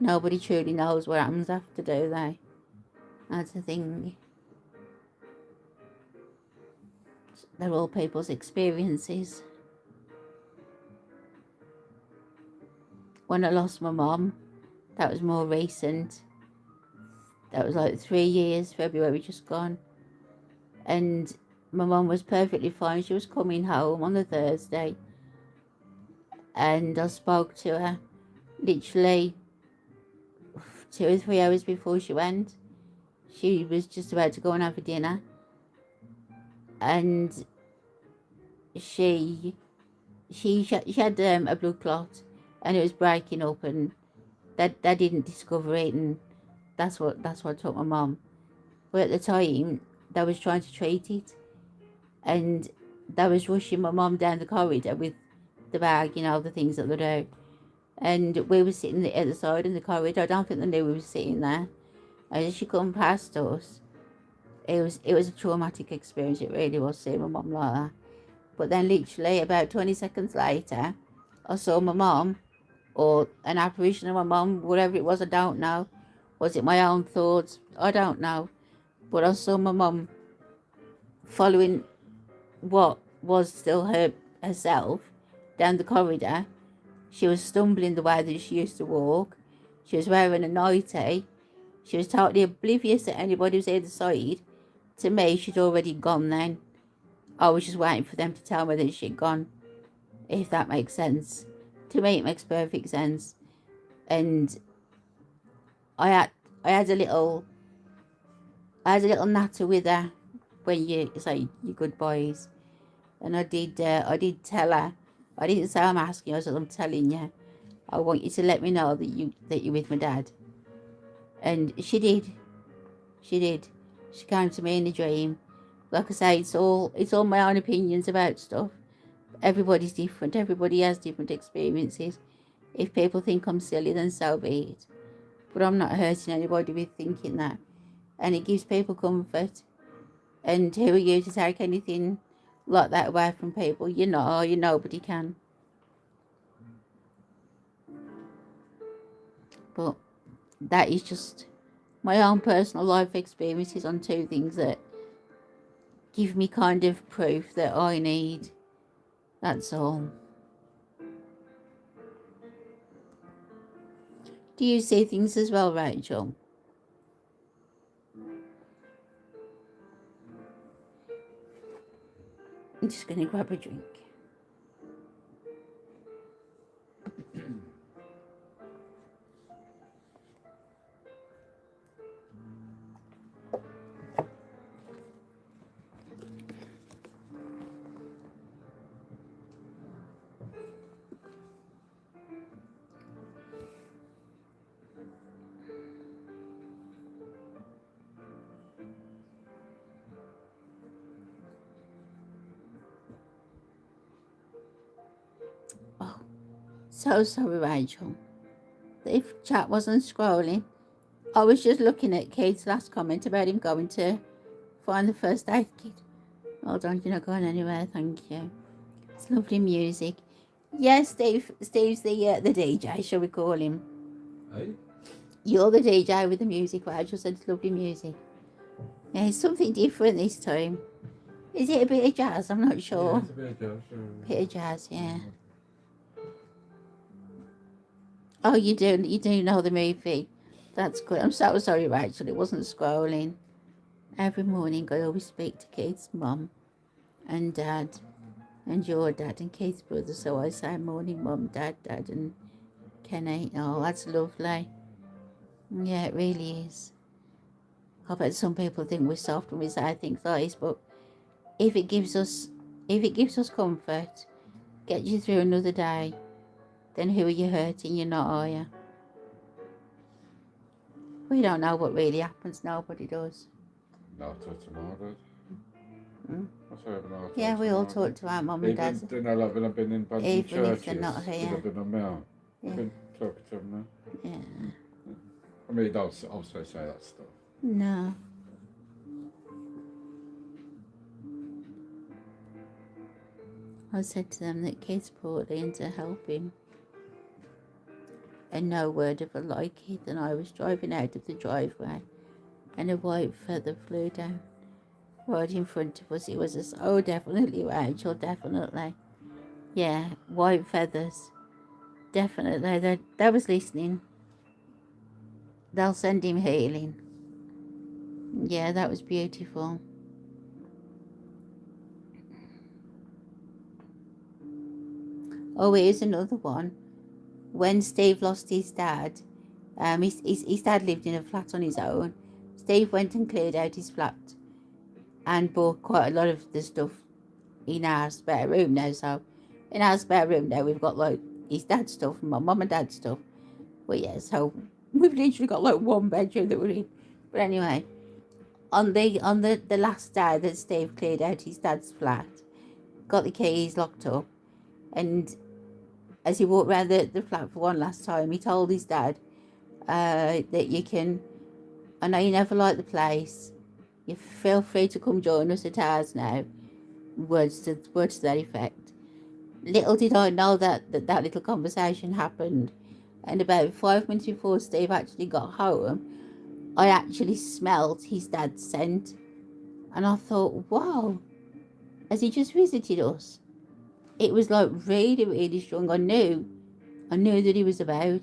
Nobody truly knows what happens after, do they? That's the thing. they're all people's experiences. When I lost my mum, that was more recent. That was like 3 years, February just gone. And my mum was perfectly fine. She was coming home on a Thursday. And I spoke to her literally 2 or 3 hours before she went. She was just about to go and have a dinner. And she had a blood clot, and it was breaking up, and they didn't discover it, and that's what took my mum. But at the time, they was trying to treat it, and they was rushing my mum down the corridor with the bag, the things that they do. And we were sitting at the side in the corridor. I don't think they knew we were sitting there. And as she come past us, it was a traumatic experience. It really was, seeing my mum like that. But then literally about 20 seconds later, I saw my mum, or an apparition of my mum, whatever it was, I don't know. Was it my own thoughts? I don't know. But I saw my mum following what was still herself down the corridor. She was stumbling the way that she used to walk. She was wearing a nightie. She was totally oblivious that anybody was either side. To me, she'd already gone then. I was just waiting for them to tell me that she'd gone, if that makes sense. To me, it makes perfect sense. And I had a little natter with her when you say your goodbyes, and I did tell her. I didn't say I'm asking you, I said I'm telling you. I want you to let me know that you're with my dad. And she did. She did. She came to me in a dream. Like I say, it's all my own opinions about stuff. Everybody's different. Everybody has different experiences. If people think I'm silly, then so be it. But I'm not hurting anybody with thinking that. And it gives people comfort. And who are you to take anything like that away from people? Nobody can. But that is just my own personal life experiences on two things that give me kind of proof that I need. That's all. Do you see things as well, Rachel? I'm just going to grab a drink. Oh, so sorry, Rachel. If chat wasn't scrolling, I was just looking at Kate's last comment about him going to find the first aid kit. Hold on, you're not going anywhere, thank you. It's lovely music. Yes, Steve's the DJ, shall we call him? Hey? You're the DJ with the music, Rachel said it's lovely music. Yeah, it's something different this time. Is it a bit of jazz? I'm not sure. Yeah, it's a bit of jazz. Bit of jazz, yeah. Oh, you do know the movie. That's good. I'm so sorry, Rachel. It wasn't scrolling. Every morning I always speak to Kate's mum and dad and your dad and Kate's brother. So I say morning, mum, dad, and Kenny. Oh, that's lovely. Yeah, it really is. I bet some people think we're soft when we say things like this, but if it gives us comfort, get you through another day, then who are you hurting? You're not, are you? We don't know what really happens. Nobody does. Not till tomorrow. Yeah, we all talk to our mum and dad. Even when I've been in Bunton Even if they're churches, not here. I've been on my own. Yeah. I've been talking to them now. Yeah. I mean, I'll also say that stuff. No. I said to them that Kate's poorly and to help him. And no word of a lie, Keith and I was driving out of the driveway and a white feather flew down. right in front of us. It was us. Oh, definitely, Rachel, definitely. Yeah, white feathers. Definitely. They was listening. They'll send him healing. Yeah, that was beautiful. Oh, here's another one. When Steve lost his dad, his dad lived in a flat on his own. Steve went and cleared out his flat and bought quite a lot of the stuff in our spare room now. So in our spare room now, we've got like his dad's stuff and my mum and dad's stuff. But yeah, so we've literally got like one bedroom that we're in. But anyway, on the last day that Steve cleared out his dad's flat, got the keys locked up, and as he walked around the flat for one last time, he told his dad that I know you never liked the place. You feel free to come join us at ours now. Words to that effect. Little did I know that little conversation happened. And about 5 minutes before Steve actually got home, I actually smelled his dad's scent. And I thought, wow, has he just visited us? It was like really, really strong. I knew that he was about.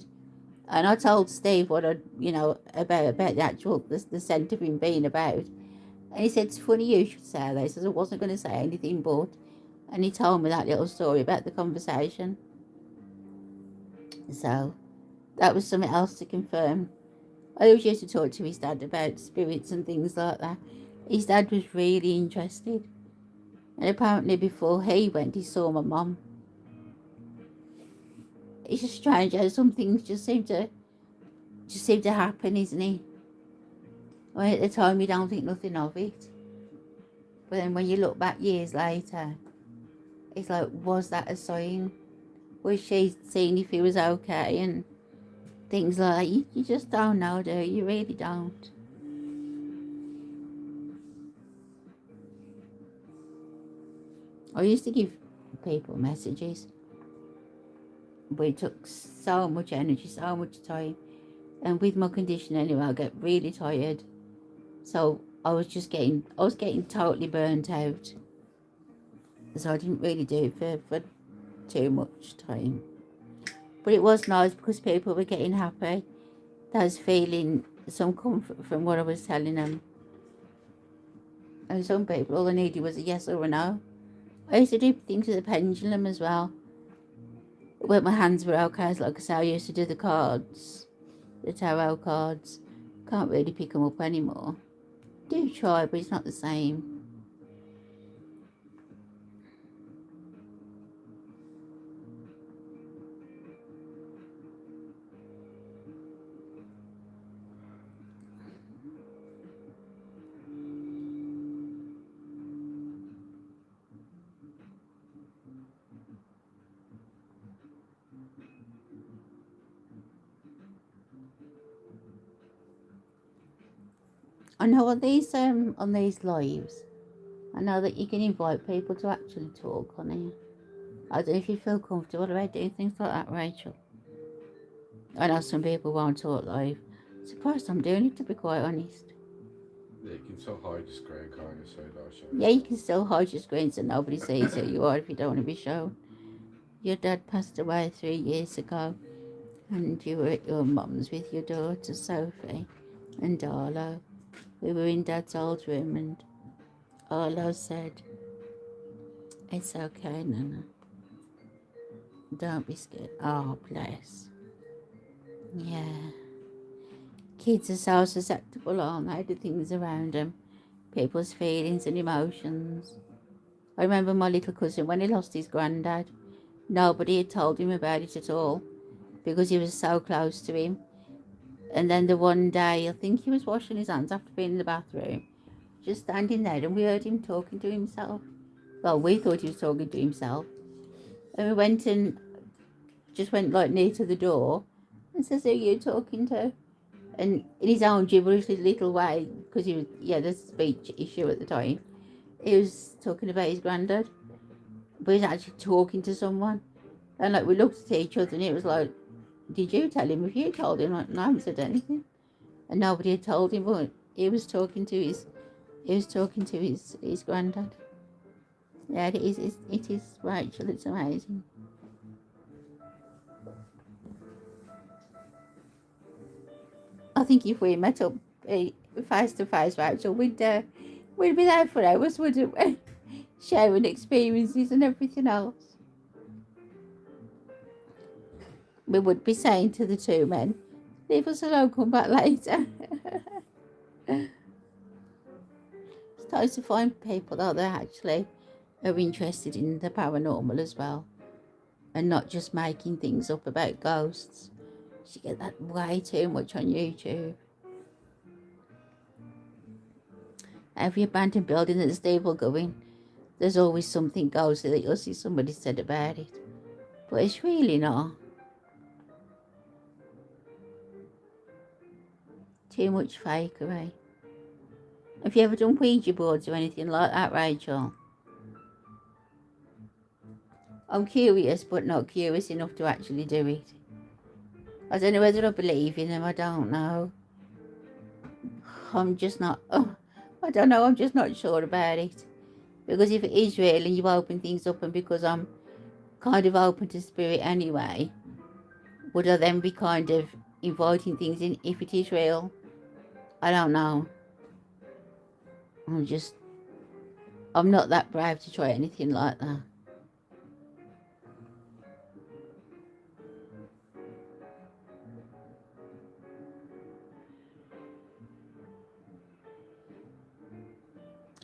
And I told Steve what about the scent of him being about. And he said, it's funny you should say that. He says, I wasn't going to say anything, but. And he told me that little story about the conversation. So that was something else to confirm. I always used to talk to his dad about spirits and things like that. His dad was really interested. And apparently before he went, he saw my mum. It's just strange how some things just seem to happen, isn't it? Well, at the time you don't think nothing of it. But then when you look back years later, it's like, was that a sign? Was she seeing if he was okay and things like that? You just don't know, do you? You really don't. I used to give people messages, but it took so much energy, so much time. And with my condition anyway, I get really tired. So I was getting totally burnt out. So I didn't really do it for too much time. But it was nice because people were getting happy. They was feeling some comfort from what I was telling them. And some people, all they needed was a yes or a no. I used to do things with the pendulum as well. When my hands were okay, like I say, I used to do the cards, the tarot cards. Can't really pick them up anymore. Do try, but it's not the same. I know on these lives, I know that you can invite people to actually talk on here. I don't know if you feel comfortable about doing things like that, Rachel. I know some people won't talk live. Surprised I'm doing it, to be quite honest. Yeah, you can still hide your screen, can't you? So that's Yeah, you can still hide your screen so nobody sees who you are if you don't want to be shown. Your dad passed away 3 years ago, and you were at your mum's with your daughter Sophie and Arlo. We were in Dad's old room, and Arlo said, "It's okay, Nana. Don't be scared." Oh, bless. Yeah. Kids are so susceptible, aren't they, to things around them, people's feelings and emotions. I remember my little cousin, when he lost his granddad, nobody had told him about it at all because he was so close to him. And then the one day, I think he was washing his hands after being in the bathroom, just standing there, and we heard him talking to himself. Well, we thought he was talking to himself. And we went and just went like near to the door and says, "Who are you talking to?" And in his own gibberish little way, because he had a speech issue at the time, he was talking about his granddad, but he's actually talking to someone. And like we looked at each other, and it was like, "Did you tell him? If you told him?" Like, "No, I haven't said anything." And nobody had told him, but he was talking to He was talking to his granddad. Yeah, it is, Rachel. It's amazing. I think if we met up face to face, Rachel, we'd be there for hours, wouldn't we? Sharing experiences and everything else. We would be saying to the two men, leave us alone, come back later. It's nice to find people that actually are interested in the paranormal as well, and not just making things up about ghosts. You get that way too much on YouTube. Every abandoned building that Steve will go in, there's always something ghostly that you'll see somebody said about it. But it's really not. Too much fakery. Have you ever done Ouija boards or anything like that, Rachel? I'm curious, but not curious enough to actually do it. I don't know whether I believe in them, I don't know. I'm just not, I don't know, I'm just not sure about it. Because if it is real and you open things up, and because I'm kind of open to spirit anyway, would I then be kind of inviting things in if it is real? I don't know. I'm not that brave to try anything like that.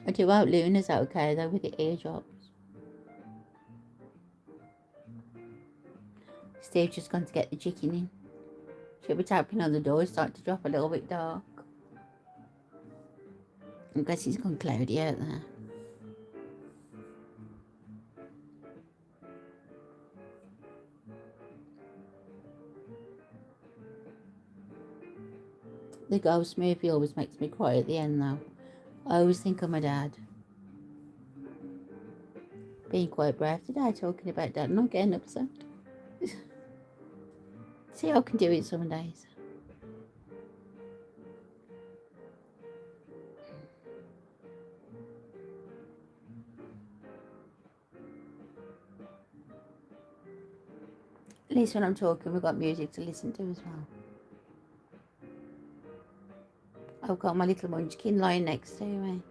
I do hope Luna's okay though with the eardrops. Steve's just gone to get the chicken in. She'll be tapping on the door, it's starting to drop a little bit dark. I guess it's gone cloudy out there. The ghost movie always makes me cry at the end though. I always think of my dad. Being quite brave today talking about dad, not getting upset. See, I can do it some days. At least when I'm talking, we've got music to listen to as well. I've got my little munchkin lying next to me.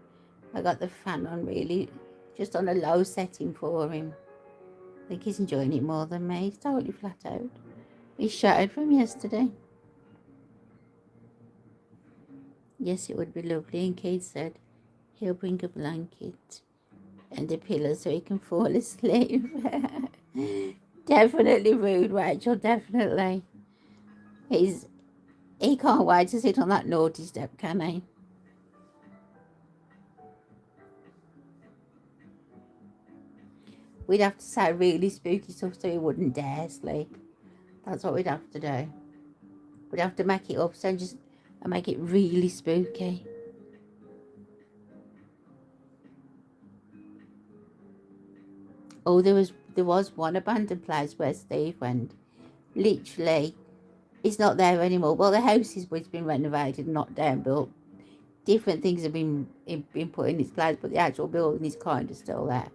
I got the fan on really, just on a low setting for him. I think he's enjoying it more than me. He's totally flat out. He's shattered from yesterday. Yes, it would be lovely. And Keith said he'll bring a blanket and a pillow so he can fall asleep. Definitely rude, Rachel, definitely. He can't wait to sit on that naughty step, can he? We'd have to say really spooky stuff so he wouldn't dare sleep. That's what we'd have to do. We'd have to make it up so just and make it really spooky. Oh, there was one abandoned place where Steve went. Literally, it's not there anymore. Well, the house has been renovated, not down, built. Different things have been put in its place, but the actual building is kind of still there.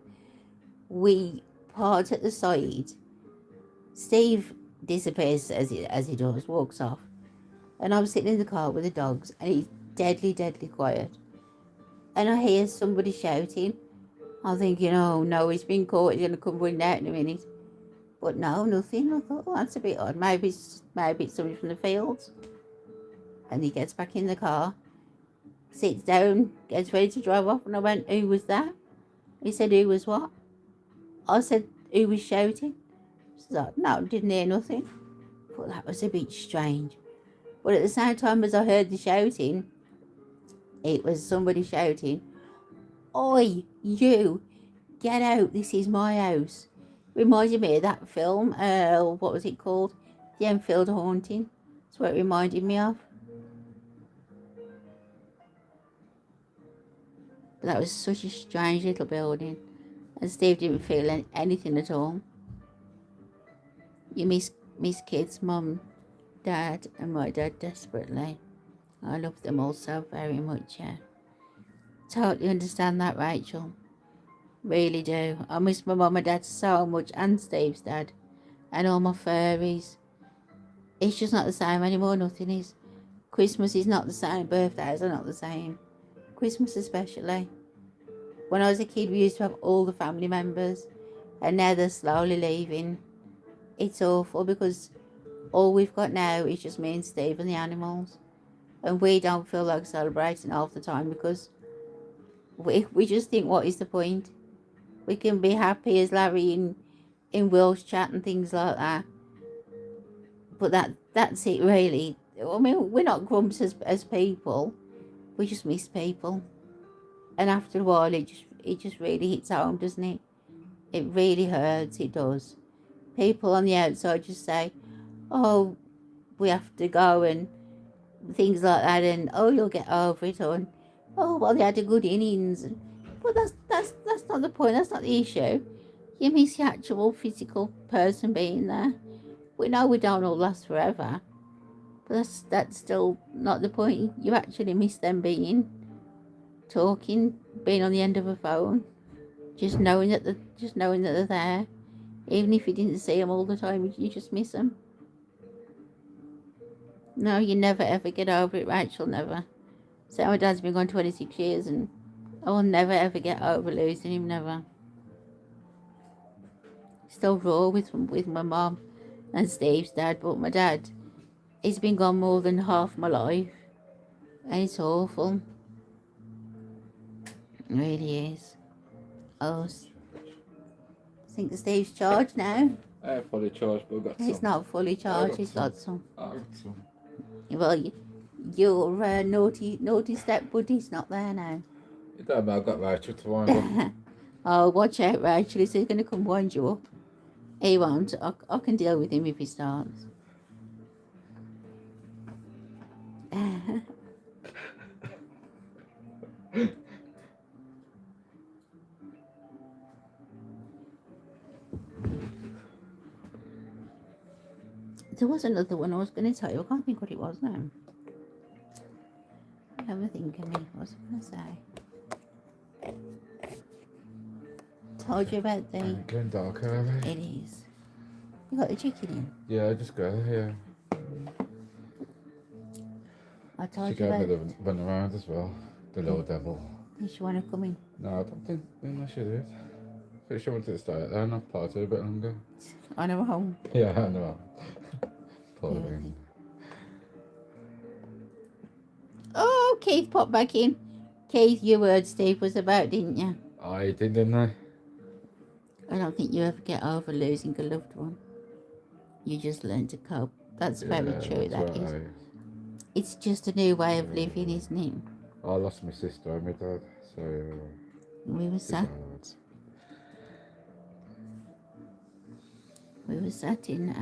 We parked at the side. Steve disappears as he does, walks off. And I was sitting in the car with the dogs, and he's deadly, deadly quiet. And I hear somebody shouting. I'm thinking, oh no, he's been caught, he's going to come running out in a minute. But no, nothing. I thought, oh, that's a bit odd. Maybe it's somebody from the fields. And he gets back in the car, sits down, gets ready to drive off. And I went, who was that? He said, who was what? I said, who was shouting? She said, no, didn't hear nothing. I thought that was a bit strange. But at the same time as I heard the shouting, it was somebody shouting, oi, you, get out, this is my house. Reminded me of that film, what was it called? The Enfield Haunting. That's what it reminded me of. But that was such a strange little building. And Steve didn't feel anything at all. You miss kids, mum, dad, and my dad desperately. I love them all so very much, yeah. Totally understand that, Rachel. Really do. I miss my mum and dad so much, and Steve's dad, and all my furries. It's just not the same anymore, nothing is. Christmas is not the same, birthdays are not the same. Christmas especially. When I was a kid, we used to have all the family members, and now they're slowly leaving. It's awful because all we've got now is just me and Steve and the animals. And we don't feel like celebrating half the time because we just think, what is the point? We can be happy as Larry in Will's chat and things like that. But that's it really. I mean, we're not grumps as people. We just miss people. And after a while it just really hits home, doesn't it? It really hurts, it does. People on the outside just say, oh, we have to go and things like that, and oh, you'll get over it, or oh, well, they had a good innings. But that's not the point. That's not the issue. You miss the actual physical person being there. We know we don't all last forever, but that's still not the point. You actually miss them talking, being on the end of a phone, just knowing that they're there. Even if you didn't see them all the time, you just miss them. No, you never ever get over it, Rachel, never. So my dad's been gone 26 years and I will never ever get over losing him, never. Still raw with my mom and Steve's dad, but my dad, he's been gone more than half my life. And it's awful. It really is. Oh, I think Steve's charged now. Fully charged, but I've got some. He's not fully charged, he's got some. I've got some. Well, your naughty step buddy's not there now. It don't matter, I've got Rachel to wind up. Oh, watch out, Rachel. He's going to come wind you up. He won't. I can deal with him if he starts. There was another one I was going to tell you. I can't think what it was now. Have a think of me. What was I going to say? Told you about the... It's getting dark early. It is. You got the chicken in? Yeah, just go here. I told She you gave me about... the run around as well. The little devil. Did she want to come in? No, I don't think she did. I think she wanted to stay out there and I've parted a bit longer. On her own? Yeah, I know. Poor Yeah. thing. Oh, Keith popped back in. Keith, you heard Steve was about, didn't you? I did, didn't I? I don't think you ever get over losing a loved one. You just learn to cope. That's very true, that that's is. right. It's just a new way of living, isn't it? I lost my sister and my dad, so We were it's sat, hard. in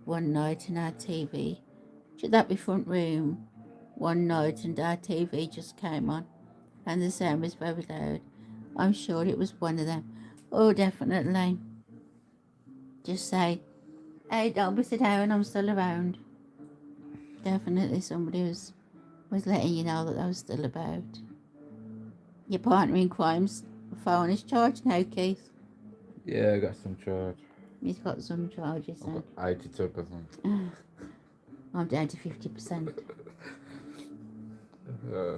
one night in our TV. Should that be front room? One night and our TV just came on and the sound was very loud. I'm sure it was one of them. Oh, definitely. Just say, hey, don't be sit down, I'm still around. Definitely somebody was letting you know that I was still about. Your partner in crime's phone is charged now, Keith. Yeah, I got some charge. He's got some charges I've then. got 82%. I'm down to 50%. Yeah.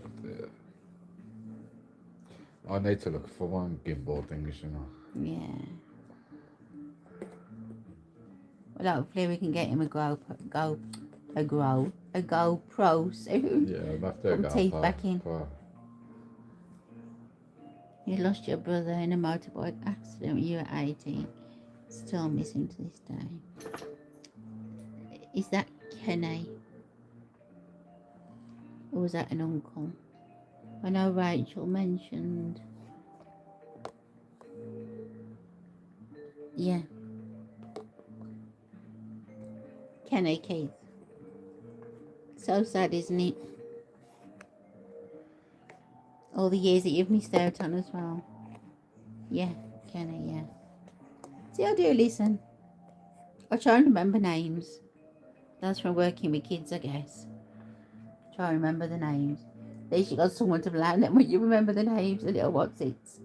I need to look for one gimbal thing, you know. Yeah. Well, hopefully we can get him a GoPro soon. Yeah, I'm have to Put go teeth far, back in. far. You lost your brother in a motorbike accident when you were 18. Still missing to this day. Is that Kenny? Or was that an uncle? I know Rachel mentioned. Yeah. Kenny Keith. So sad, isn't it? All the years that you've missed out on as well. Yeah, Kenny, yeah. See, I do listen. I try and remember names. That's from working with kids, I guess. Try and remember the names. At least you got someone to blame them when you remember the names, the little what's-its.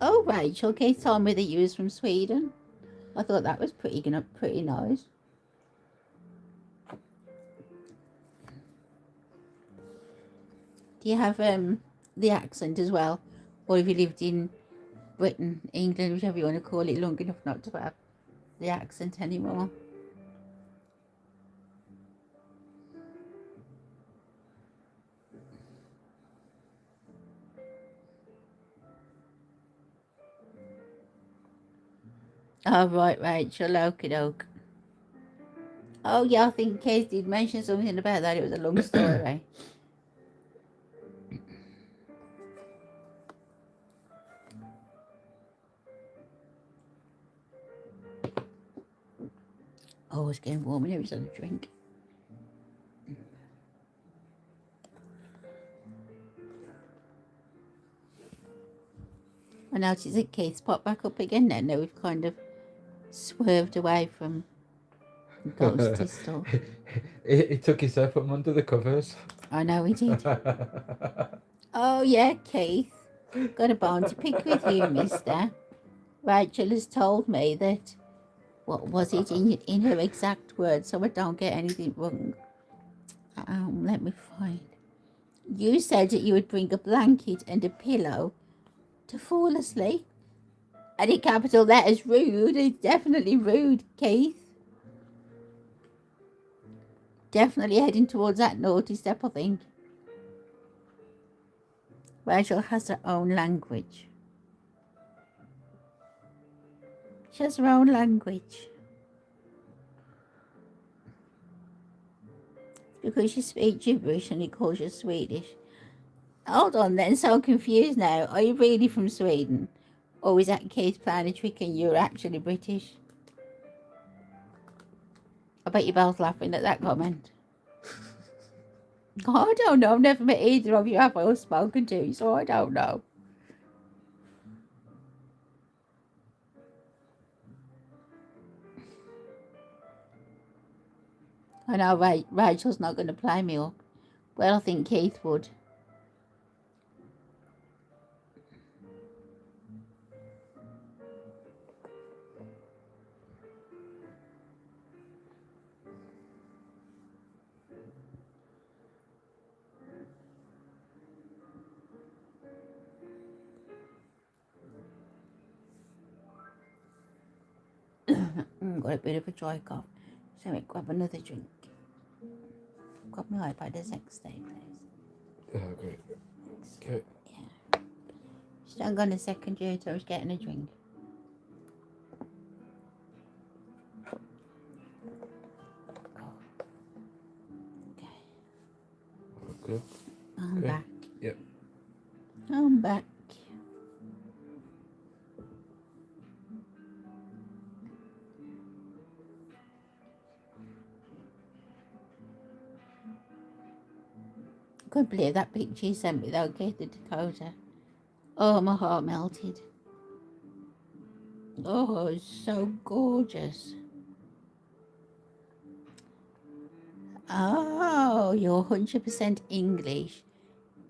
Oh, Rachel, Keith told me that you was from Sweden. I thought that was pretty nice. Do you have the accent as well? Or have you lived in Britain, England, whichever you want to call it, long enough not to have the accent anymore? Oh, right, Rachel, okie doke. Oh, yeah, I think Keith did mention something about that. It was a long story. Oh, it's getting warm and everything's on a drink. I noticed that Keith's popped back up again now. Now we've kind of swerved away from ghosty stuff. He took himself from under the covers. I know he did. Oh, yeah, Keith. Got a bone to pick with you, mister. Rachel has told me that, what was it in her exact words, so I don't get anything wrong. Let me find. You said that you would bring a blanket and a pillow to fall asleep. And in capital letters, rude. It's definitely rude, Keith. Definitely heading towards that naughty step, I think. Rachel has her own language. She has her own language. Because you speak gibberish and he calls you Swedish. Hold on then, so I'm confused now. Are you really from Sweden? Or is that Keith playing a trick and you're actually British? I bet you're both laughing at that comment. I don't know. I've never met either of you, have I, or spoken to you, so I don't know. I know Rachel's not going to play me up. Well, I think Keith would. Got a bit of a dry cough. So I grab another drink. Grab my iPad as next day, please. Oh, great. Okay. Yeah. Just hang on a second, Jude. I was getting a drink. Okay. Good. I'm Okay. back. Yep. I'm back. I couldn't believe that picture you sent me though, Keith, the Dakota. Oh, my heart melted. Oh, it's so gorgeous. Oh, you're 100% English.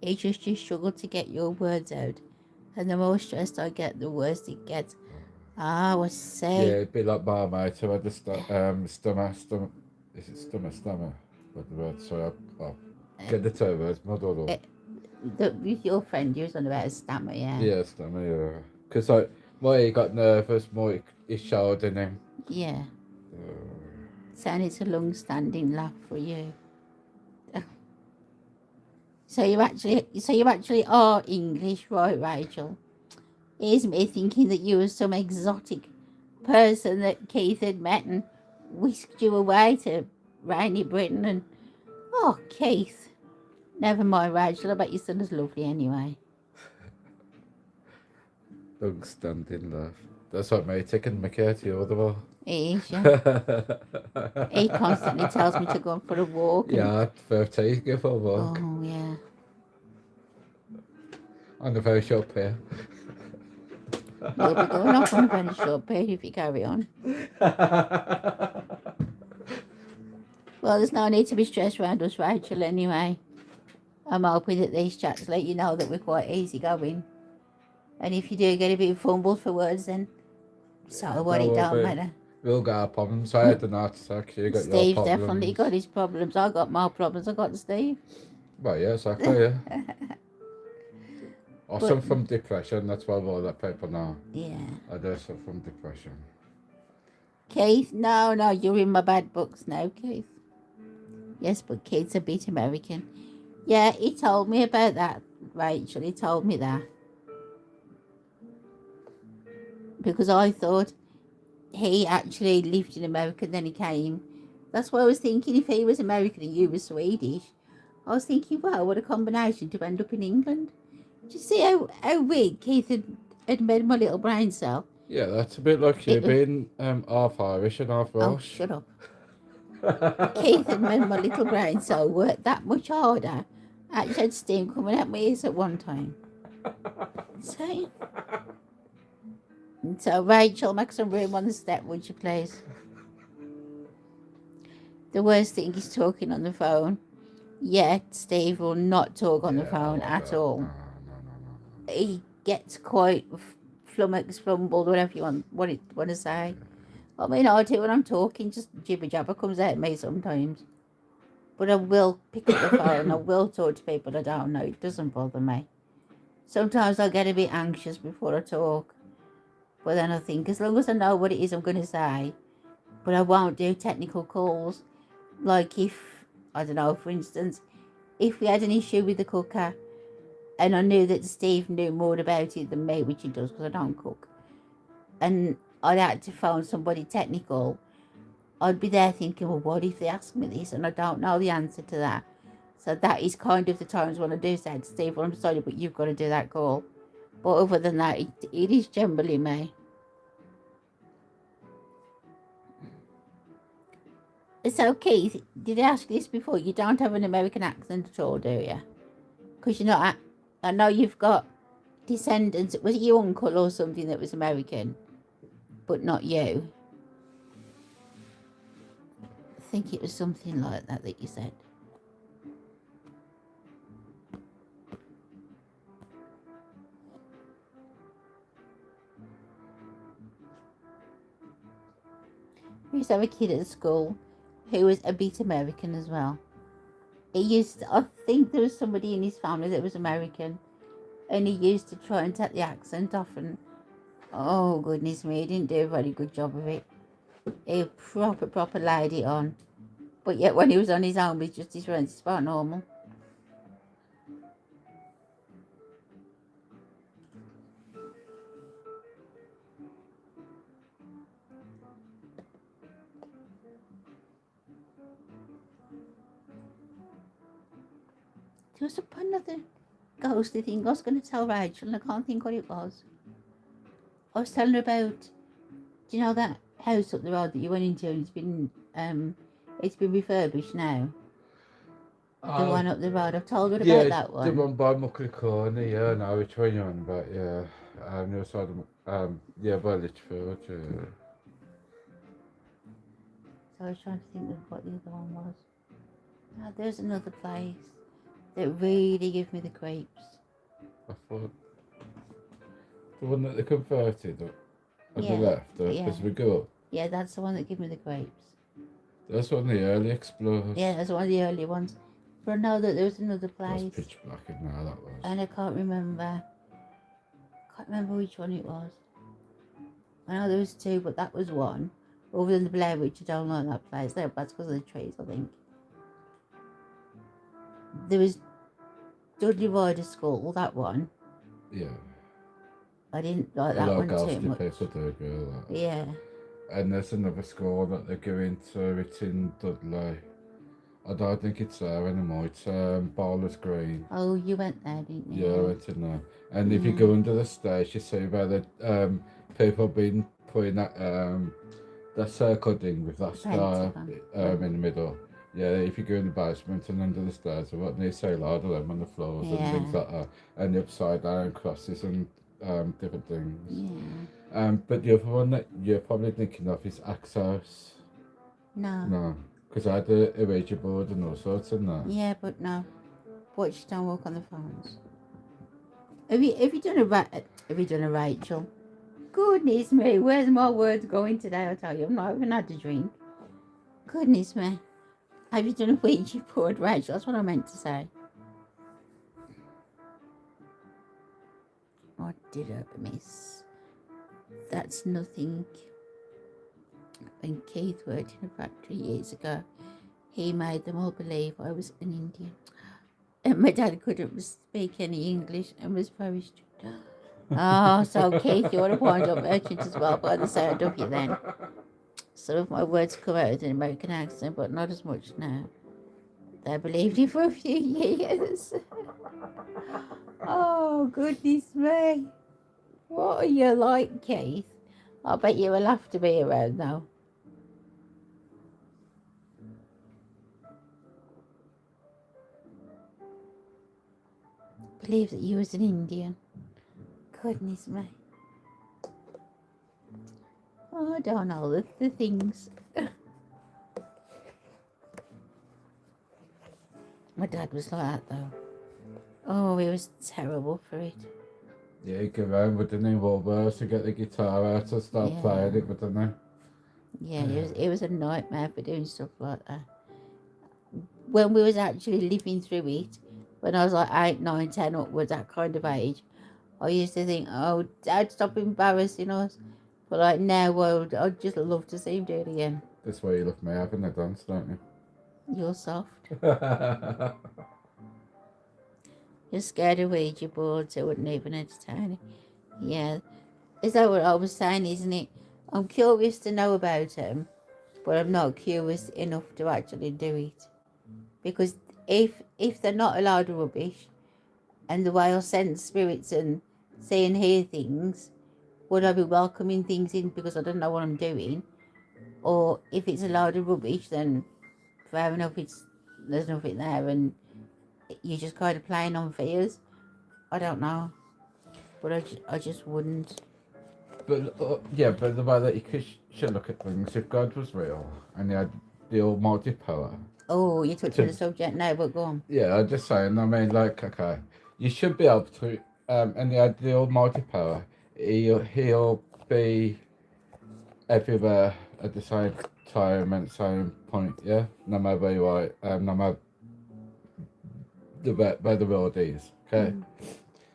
It's just you struggle to get your words out. And the more stressed I get, the worse it gets. Ah, I was Yeah, saying. it'd be like my mate who had the stomach. Is it stomach? What the word? Sorry, I'll get the two words muddled up. With your friend, you was on about a stammer, yeah. Yeah, stomach, yeah. Because like, more he got nervous, more he showed in him. Yeah. Saying it's a long-standing laugh for you. So you actually are English, right, Rachel? Here's me thinking that you were some exotic person that Keith had met and whisked you away to rainy Britain and... Oh, Keith. Never mind, Rachel. I bet your son is lovely anyway. Long standing laugh. That's what made taking Mickey out the other one. He is, yeah. He constantly tells me to go on for a walk. Yeah, 13 go for a walk. Oh, yeah. On a very short pair. You'll be going off on a very short period if you carry on. Well, there's no need to be stressed around us, Rachel, anyway. I'm hoping that these chats let you know that we're quite easygoing. And if you do get a bit fumbled for words, then so what, it don't matter. We'll got our problems. I had an heart attack. You got your Steve's problems. definitely got his problems. I got my problems. I got Steve. Well, yeah, exactly, yeah. I suffer from depression. That's why I wrote that paper now. Yeah. I do suffer from depression. Keith? No, you're in my bad books now, Keith. Yes, but Keith's a bit American. Yeah, he told me about that, Rachel. He told me that. Because I thought he actually lived in America, then he came. That's why I was thinking, if he was American and you were Swedish, I was thinking, wow, what a combination to end up in England. Do you see how weird Keith had made my little brain cell? Yeah, that's a bit like you being half Irish and half Welsh. Oh, shut up. Keith had made my little brain cell work that much harder. I actually had steam coming out my ears at one time. So Rachel, make some room on the step, would you please? The worst thing is talking on the phone. Yet Steve will not talk on the phone at all. No. He gets quite flummoxed, fumbled, whatever you want to say. I mean, I do when I'm talking, just jibber jabber comes out of me sometimes. But I will pick up the phone, I will talk to people I don't know. It doesn't bother me. Sometimes I get a bit anxious before I talk. But then I think, as long as I know what it is I'm going to say, but I won't do technical calls. Like if, I don't know, for instance, if we had an issue with the cooker, and I knew that Steve knew more about it than me, which he does because I don't cook, and I'd had to phone somebody technical, I'd be there thinking, well, what if they ask me this and I don't know the answer to that? So that is kind of the times when I do say to Steve, well, I'm sorry, but you've got to do that call. But other than that, it is generally me. So, Keith, did I ask this before? You don't have an American accent at all, do you? Because you're not. I know you've got descendants. Was it your uncle or something that was American, but not you? I think it was something like that you said. We used to have a kid at school who was a bit American as well. I think there was somebody in his family that was American, and he used to try and take the accent off, and oh goodness me, he didn't do a very good job of it. He proper laid it on. But yet when he was on his own, he's just his friends, it's about normal. There was another ghostly thing I was going to tell Rachel, and I can't think what it was. I was telling her about, do you know that house up the road that you went into, and it's been refurbished now? The one up the road. I've told her about that one. The one by Muckley Corner, yeah, I know which one you're on about, yeah. The other side of, yeah, by Litchfield, yeah. So I was trying to think of what the other one was. Oh, there's another place that really gave me the creeps. I thought the one that they converted on the left, as we go up. Yeah, that's the one that gave me the creeps. That's one of the early explorers. Yeah, that's one of the early ones. But I know that there was another place. It was pitch black in there, that was. And I can't remember which one it was. I know there was two, but that was one. Other than the Blair Witch, I don't like that place. That's because of the trees, I think. There was Dudley Rider School, that one. Yeah. I didn't like that one too much. People do go that. Yeah. And there's another school that they go into, it's in Dudley. I don't think it's there anymore, it's Bowler's Green. Oh, you went there, didn't you? Yeah, I went in there. And if you go under the stairs, you see where the people have been putting that circle thing with that star in the middle. Yeah, if you go in the basement and under the stairs, what they say, a lot of them on the floors and things like that, and the upside down crosses and different things. Yeah. But the other one that you're probably thinking of is Axe House. No. No. Because I had a Ouija board and all sorts and that. Yeah, but no. Watch don't walk on the phones. Have you done a Rachel? Goodness me, where's my words going today? I'll tell you, I'm not even had a drink. Goodness me. Have you done a Ouija board, Rachel? That's what I meant to say. I did I miss? That's nothing. When Keith worked in a factory years ago, he made them all believe I was an Indian. And my dad couldn't speak any English and was very strict. Oh, so Keith, you're a wind-up merchant as well by the sound of you then. Some of my words come out with an American accent, but not as much now. They believed you for a few years. Oh, goodness me. What are you like, Keith? I bet you will have to be around now. Believe that you was an Indian. Goodness me. Oh, I don't know the things. My dad was like that though. Oh, he was terrible for it. Yeah, he'd go around with the new Wolverines to get the guitar out and start playing it, but then Yeah, it was a nightmare for doing stuff like that. When we was actually living through it, when I was like 8, 9, 10 upwards, that kind of age, I used to think, oh, Dad, stop embarrassing us. But like now, well, I'd just love to see him do it again. that's why you love me having a dance, don't you? You're soft. You're scared of Ouija boards, I wouldn't even entertain it. Yeah. Is that what I was saying, isn't it? I'm curious to know about them, but I'm not curious enough to actually do it. Because if they're not a load of rubbish, and the way I sense spirits and see and hear things, would I be welcoming things in because I don't know what I'm doing? Or if it's a load of rubbish, then fair enough, there's nothing there and you're just kind of playing on fears. I don't know. But I just wouldn't. But yeah, but the way that you should look at things, if God was real and he had the almighty power. Oh, you're touching the subject now, but go on. Yeah, I'm just saying, I mean, like, okay, you should be able to, and he had the almighty power, he'll be everywhere at the same time and same point, yeah? No matter where you are, no matter where the world is, okay?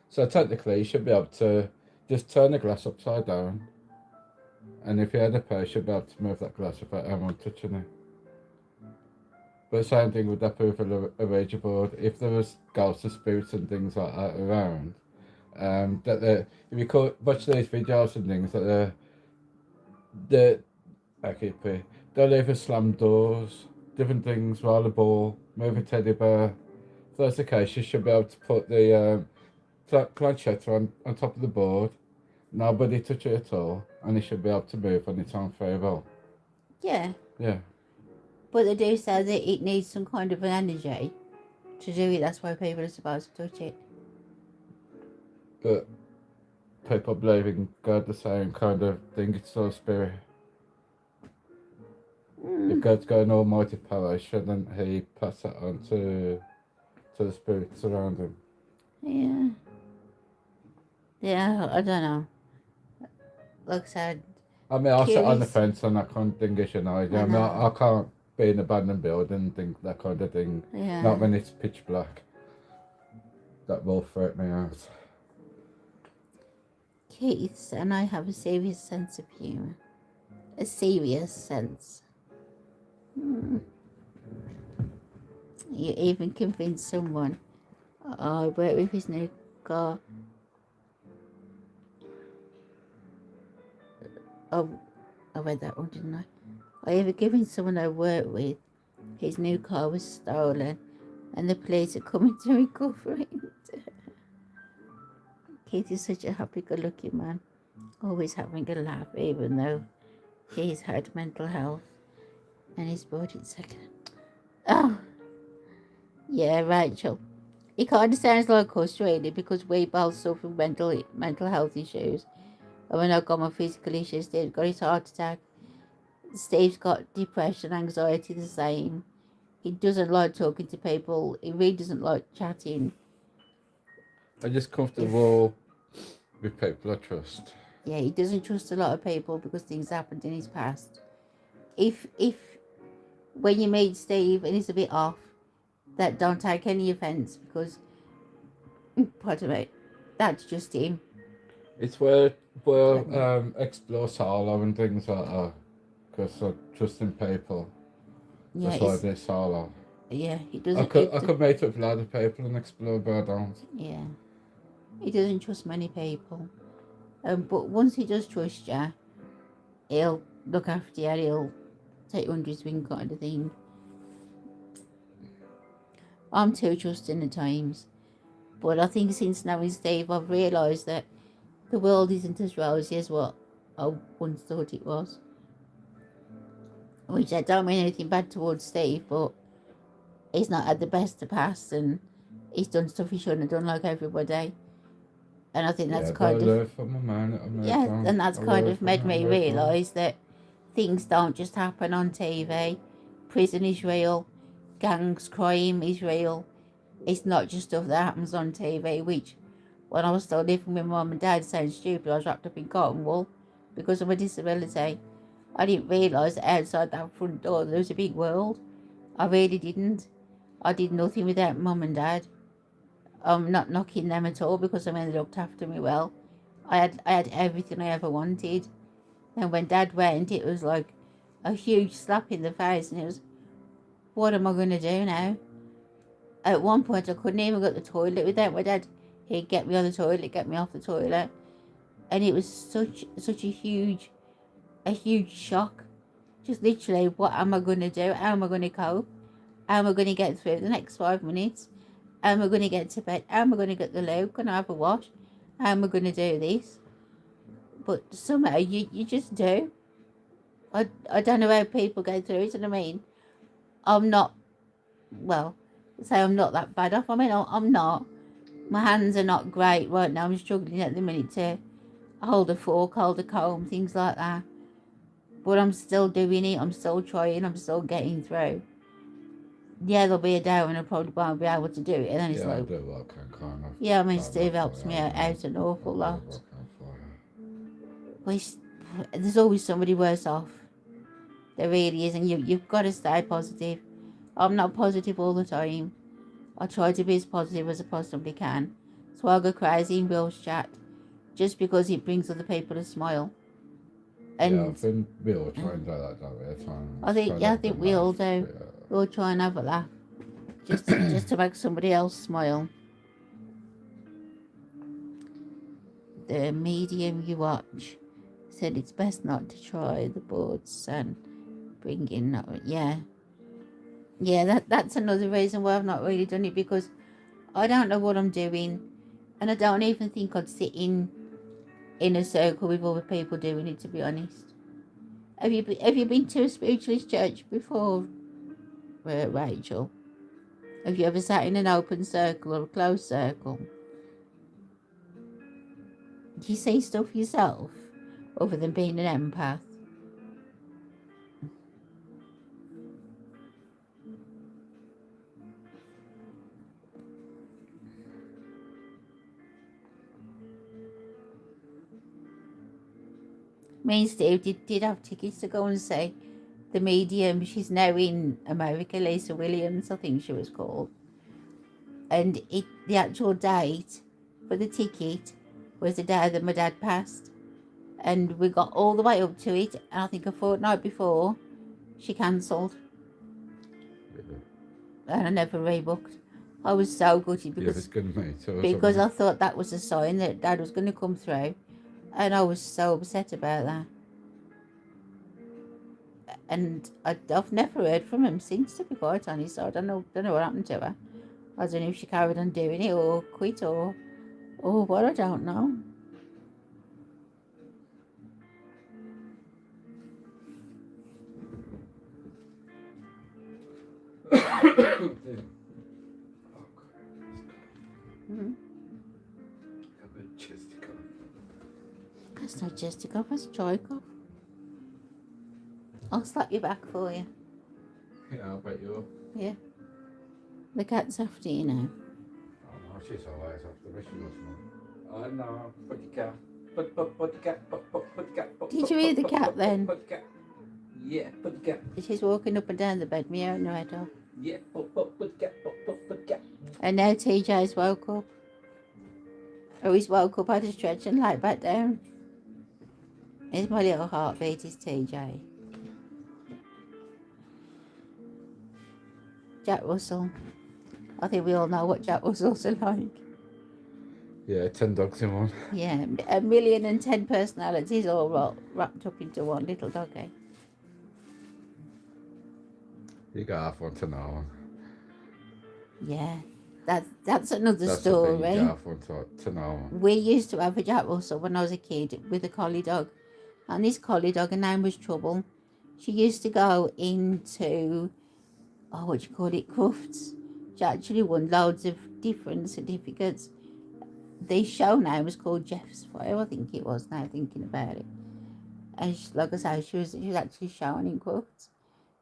So technically, you should be able to just turn the glass upside down, and if you had a pair, you should be able to move that glass without anyone touching it. But the same thing with that proof of a Ouija board. If there was ghosts and spirits and things like that around, if you watch these videos and things, that they'll either slam doors, different things, roll a ball, move a teddy bear. If that's the case, you should be able to put the planchetta on top of the board, nobody touch it at all, and it should be able to move on its own free will. Yeah. Yeah. But they do say that it needs some kind of an energy to do it. That's why people are supposed to touch it. But people believe in God the same kind of thing, it's all spirit. If God's got an almighty power, shouldn't he pass that on to the spirits around him? Yeah. Yeah, I don't know. Like I said, I mean, I'll sit on the curious. fence on that kind of thing, as you know. I mean, I can't be in an abandoned building and think that kind of thing. Yeah. Not when it's pitch black. That will freak me out. Keith and I have a serious sense of humour. A serious sense. You even convinced someone. I work with his new car. Oh, I read that one, didn't I? I even given someone I work with. His new car was stolen, and the police are coming to recover it. Keith is such a happy-go-lucky man, always having a laugh, even though he's had mental health and he's brought it second. Oh, yeah, Rachel. It kind of sounds like us, really, because we both suffer mental health issues. And when I got my physical issues, Dave got his heart attack. Steve's got depression, anxiety, the same. He doesn't like talking to people. He really doesn't like chatting. I'm just If comfortable with people I trust. Yeah, he doesn't trust a lot of people because things happened in his past. If when you meet Steve and he's a bit off, that don't take any offence because, pardon me, that's just him. It's where we'll explore solo and things like that. Because I trust in people. Yeah, That's why I do solo. yeah, he I doesn't. could meet up with a lot of people and explore, but I don't. Yeah, he doesn't trust many people. But once he does trust you, he'll look after you. He'll take you under his wing, kind of thing. I'm too trusting at times, but I think since knowing Steve, I've realised that the world isn't as rosy as what I once thought it was. Which I don't mean anything bad towards Steve, but he's not had the best of past, and he's done stuff he shouldn't have done, like everybody. And I think that's Yeah, but I kind of learned from my man that I met yeah, on. and that's I kind learned of from made him, I me moved on. realise that things don't just happen on TV. Prison is real, gangs, crime is real. It's not just stuff that happens on TV, which when I was still living with mum and dad sounds stupid. I was wrapped up in cotton wool because of my disability. I didn't realise that outside that front door there was a big world. I really didn't. I did nothing without mum and dad. I'm not knocking them at all because I mean they looked after me well. I had everything I ever wanted. And when dad went, it was like a huge slap in the face, and it was, what am I going to do now? At one point, I couldn't even go to the toilet without my dad. He'd get me on the toilet, get me off the toilet, and it was such a huge shock. Just literally, what am I going to do? How am I going to cope? How am I going to get through the next 5 minutes? How am I going to get to bed? How am I going to get the loo? Can I have a wash? How am I going to do this? But somehow you just do. I don't know how people go through it, and I mean, I'm not, well, say I'm not that bad off. I mean, I'm not. My hands are not great right now. I'm struggling at the minute to hold a fork, hold a comb, things like that. But I'm still doing it. I'm still trying. I'm still getting through. Yeah, there'll be a day when I probably won't be able to do it. And then it's Yeah, I like, do what I can, kind of. yeah, I mean, Start my Steve helps me fire, out an awful I do lot. what I can for you. But there's always somebody worse off. There really is. And you've got to stay positive. I'm not positive all the time. I try to be as positive as I possibly can. So I go crazy in Will's chat just because it brings other people a smile. Yeah, I And think we all try and do that, don't we? At times, I think, try to yeah, I have a think good we all laugh. do. Yeah. We all try and have a laugh just to make somebody else smile. The medium you watch said it's best not to try the boards and bring in, yeah, that's another reason why I've not really done it, because I don't know what I'm doing, and I don't even think I'd sit in a circle with other people doing it, to be honest. Have you been to a spiritualist church before, Rachel? Have you ever sat in an open circle or a closed circle? Do you see stuff yourself, other than being an empath? Me and Steve did have tickets to go and see the medium. She's now in America, Lisa Williams, I think she was called. And the actual date for the ticket was the day that my dad passed. And we got all the way up to it, and I think a fortnight before, she cancelled. And I never rebooked. I was so gutted Yeah, it's good mate. So because I thought that was a sign that dad was going to come through. And I was so upset about that. And I've never heard from him since, to be quite honest. So I don't know what happened to her. I don't know if she carried on doing it or quit or what. I don't know. Mm-hmm. That's not chesty cough, that's dry cough. I'll slap you back for you. Yeah, I bet you. Yeah. The cat's after you now. Oh no, she's always after me. She loves me. Oh no, put the cat. Put the cat. Put the cat. Did you hear the cat then? Put the cat. Yeah, put the cat. She's walking up and down the bed, meowing her head off. Yeah, put the cat. Put the cat. And now TJ's woke up. Oh, he's woke up, had a stretch and laid back down. Here's my little heartbeat, is TJ. Jack Russell. I think we all know what Jack Russell's are like. Yeah, 10 dogs in one. Yeah, 1,010,000 personalities all wrapped up into one little doggy. You got half one to know one. Yeah, that's another That's story. The thing, you got half one to know one. We used to have a Jack Russell when I was a kid with a collie dog. And this collie dog, her name was Trouble. She used to go into, Crufts. She actually won loads of different certificates. The show name was called Jeff's Fire, I think it was, now thinking about it. And she, like I say, she was actually shown in Crufts.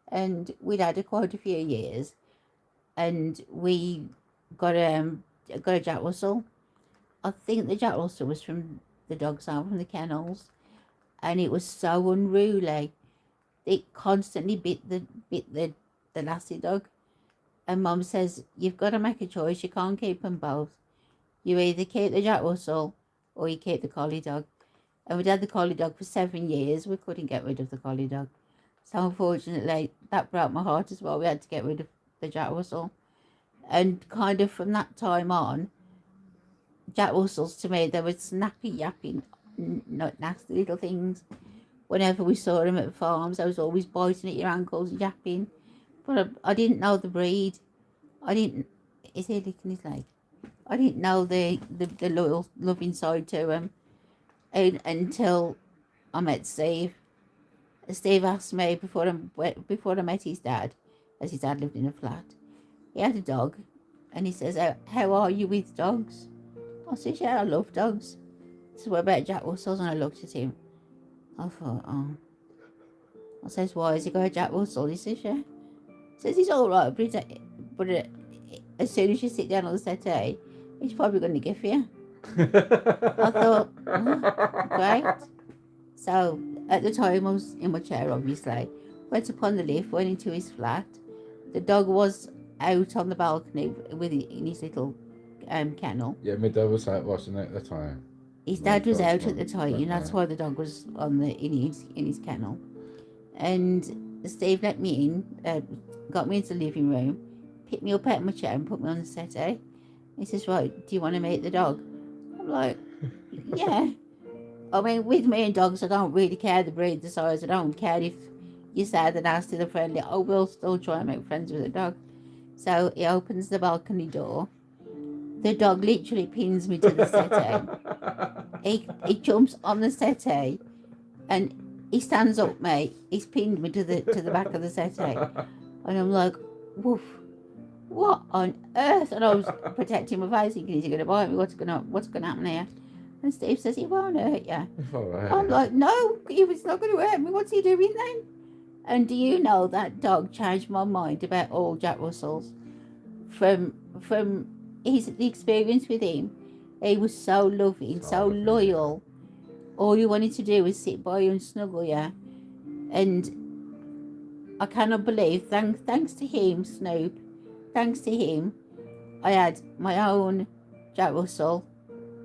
And we'd had her quite a few years. And we got a Jack Russell. I think the Jack Russell was from the dog's home, from the kennels. And it was so unruly. It constantly bit the lassie dog. And Mum says, you've got to make a choice. You can't keep them both. You either keep the Jack Russell or you keep the collie dog. And we'd had the collie dog for 7 years. We couldn't get rid of the collie dog. So unfortunately, that broke my heart as well. We had to get rid of the Jack Russell. And kind of from that time on, Jack Russells to me, they were snappy, yapping, not nasty little things. Whenever we saw them at farms, I was always biting at your ankles, yapping. But I didn't know the breed. Is he licking his leg? I didn't know the loyal, loving side to him until I met Steve. Steve asked me before I met his dad, as his dad lived in a flat. He had a dog, and he says, how are you with dogs? I said, yeah, I love dogs. He said, what about Jack Russells? And I looked at him. I thought, oh. I says, why, has he got a Jack Russell? He says, yeah. He says, he's all right, but as soon as you sit down on the settee, he's probably going to give you. I thought, oh, great. So at the time I was in my chair, obviously. Went up on the lift, went into his flat. The dog was out on the balcony in his little kennel. Yeah, my dad was out, wasn't it, at the time? His dad was out at the time, and that's why the dog was in his kennel. And Steve let me in, got me into the living room, picked me up out of my chair and put me on the settee. He says, right, do you want to meet the dog? I'm like, yeah. I mean, with me and dogs, I don't really care the breed, the size. I don't care if you say they're nasty, they're friendly. I will still try and make friends with the dog. So he opens the balcony door. The dog literally pins me to the settee. He jumps on the settee and he stands up, mate. He's pinned me to the back of the settee. And I'm like, woof, what on earth? And I was protecting my face, thinking, is he going to bite me? What's going to happen here? And Steve says, he won't hurt you. Right. I'm like, no, he was not going to hurt me. What's he doing then? And do you know that dog changed my mind about all Jack Russells? From the experience with him, he was so loving, so loyal. All you wanted to do was sit by you and snuggle you. And I cannot believe, thanks to him, Snoop, thanks to him, I had my own Jack Russell,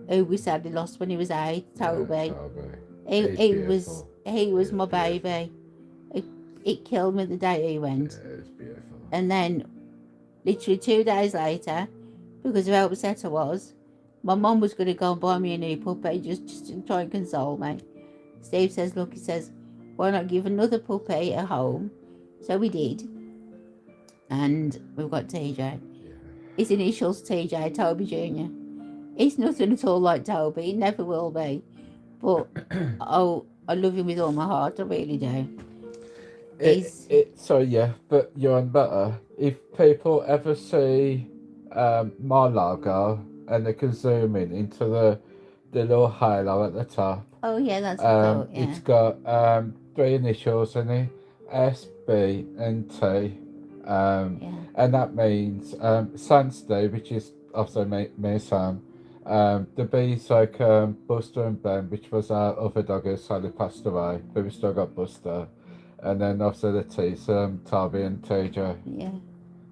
who we sadly lost when he was 8, Toby. He was my baby. It killed me the day he went. Yeah, it's beautiful. And then, literally 2 days later, because of how upset I was, my mum was going to go and buy me a new puppy just to try and console me. Steve says, look, he says, why not give another puppy a home? So we did. And we've got TJ. Yeah. His initials TJ, Toby Jr. He's nothing at all like Toby. He never will be. But I love him with all my heart. I really do. But you're on better. If people ever see my logo and they can zoom into the little halo at the top. Oh yeah, that's cool. Yeah. It's got 3 initials in it. SBNT, Yeah. and that means Sandy, which is also me and Sam. The B's like Buster and Ben, which was our other dog who sadly passed away, but we still got Buster. And then also the T's, Tavi and TJ. Yeah.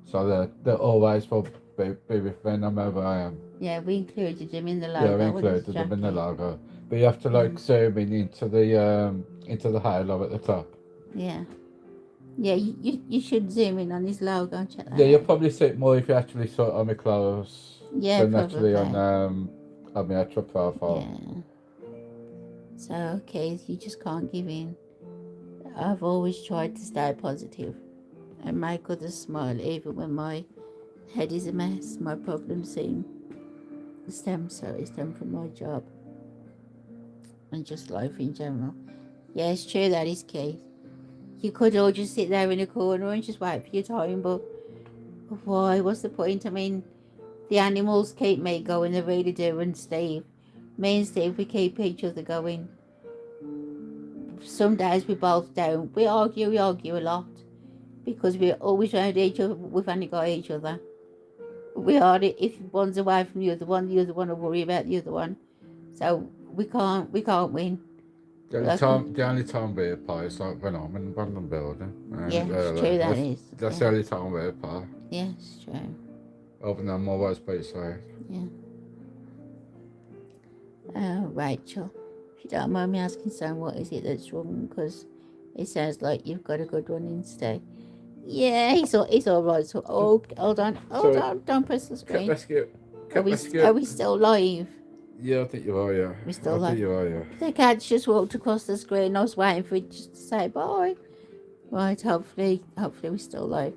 So they're always will be with me no matter where I am. Yeah, we included him in the Yeah, we logo with his included them in the jacket. logo. But you have to like zoom in into the halo at the top. Yeah. Yeah, you should zoom in on his logo and check that Yeah, you'll out. probably see it more if you actually saw it on my clothes Yeah, than actually probably. on my actual profile. Yeah. So, okay, you just can't give in. I've always tried to stay positive and make others smile, even when my head is a mess. My problems stem from my job and just life in general. Yeah, it's true, that is key. You could all just sit there in a corner and just wait for your time, but why? What's the point? I mean, the animals keep me going, they really do, and Steve. Me and Steve, we keep each other going. Some days we both don't. We argue a lot because we're always around each other, but we've only got each other. We are, if one's away from the other one will worry about the other one. So we can't win. The only time we're apart is like when I'm in the abandoned building. Yeah, And it's true, that is. that's Yeah, the only time we're apart. yeah, it's true. Other than that, I'm always pretty safe. Yeah. Rachel, if you don't mind me asking, Sam, what is it that's wrong? Because it sounds like you've got a good one instead. Yeah, he's all right. So, hold on, don't press the Cat screen. rescue. Are Cat we, rescue. are we still live? Yeah, I think you are, yeah. We're still I live. think you are, yeah. The cat's just walked across the screen. I was waiting for it just to say bye. Right, hopefully we're still live.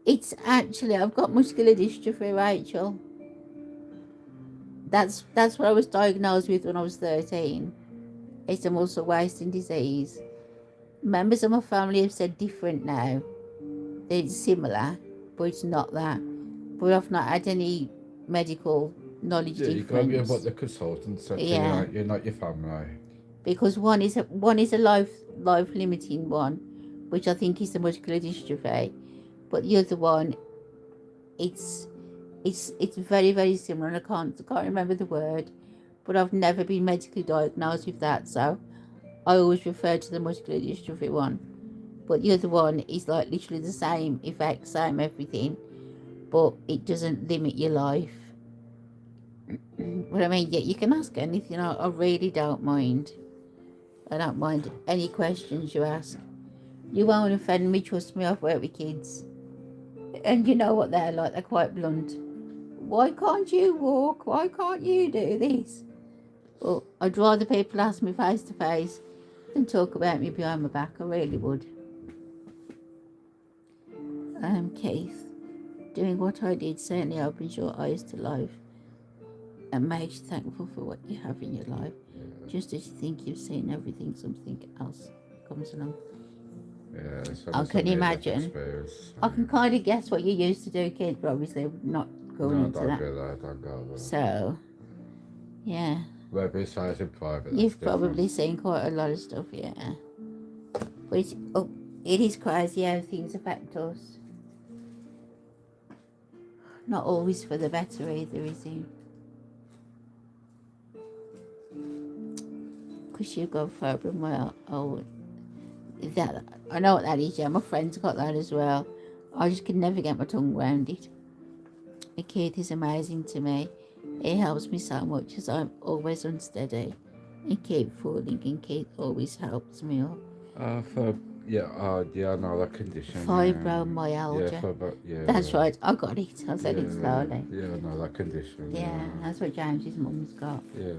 It's actually, I've got muscular dystrophy, Rachel. That's what I was diagnosed with when I was 13. It's a muscle wasting disease. Members of my family have said different now. It's similar, but it's not that. But I've not had any medical knowledge Yeah, you can't be difference. what the consultant said. Yeah. You're not your family. Because one is a life limiting one, which I think is the muscular dystrophy, but the other one, it's very, very similar, and I can't remember the word, but I've never been medically diagnosed with that, so I always refer to the muscular dystrophy one. But the other one is like literally the same effect, same everything, but it doesn't limit your life. But I mean, yeah, you can ask anything. I really don't mind. I don't mind any questions you ask. You won't offend me, trust me, I've worked with kids. And you know what they're like, they're quite blunt. Why can't you walk? Why can't you do this? Well, I'd rather people ask me face to face than talk about me behind my back, I really would. Keith, doing what I did certainly opens your eyes to life and makes you thankful for what you have in your life. Just as you think you've seen everything, something else comes along. Yeah, I can imagine. I can kind of guess what you used to do, kids, but obviously not going into that. Don't go there. So, yeah. Maybe it's in private. You've probably seen quite a lot of stuff, yeah. But it is crazy how things affect us. Not always for the better either, is it? Because you've got fibromyalgia. That, I know what that is, yeah. My friend's got that as well. I just can never get my tongue around it. The kid is amazing to me. It helps me so much as I'm always unsteady. And keep falling, and Keith always helps me up. I know that condition. Fibromyalgia. Yeah, that's right, I got it. I said it slowly. Yeah, I know that condition. Yeah, that's what James's mum's got. Yeah.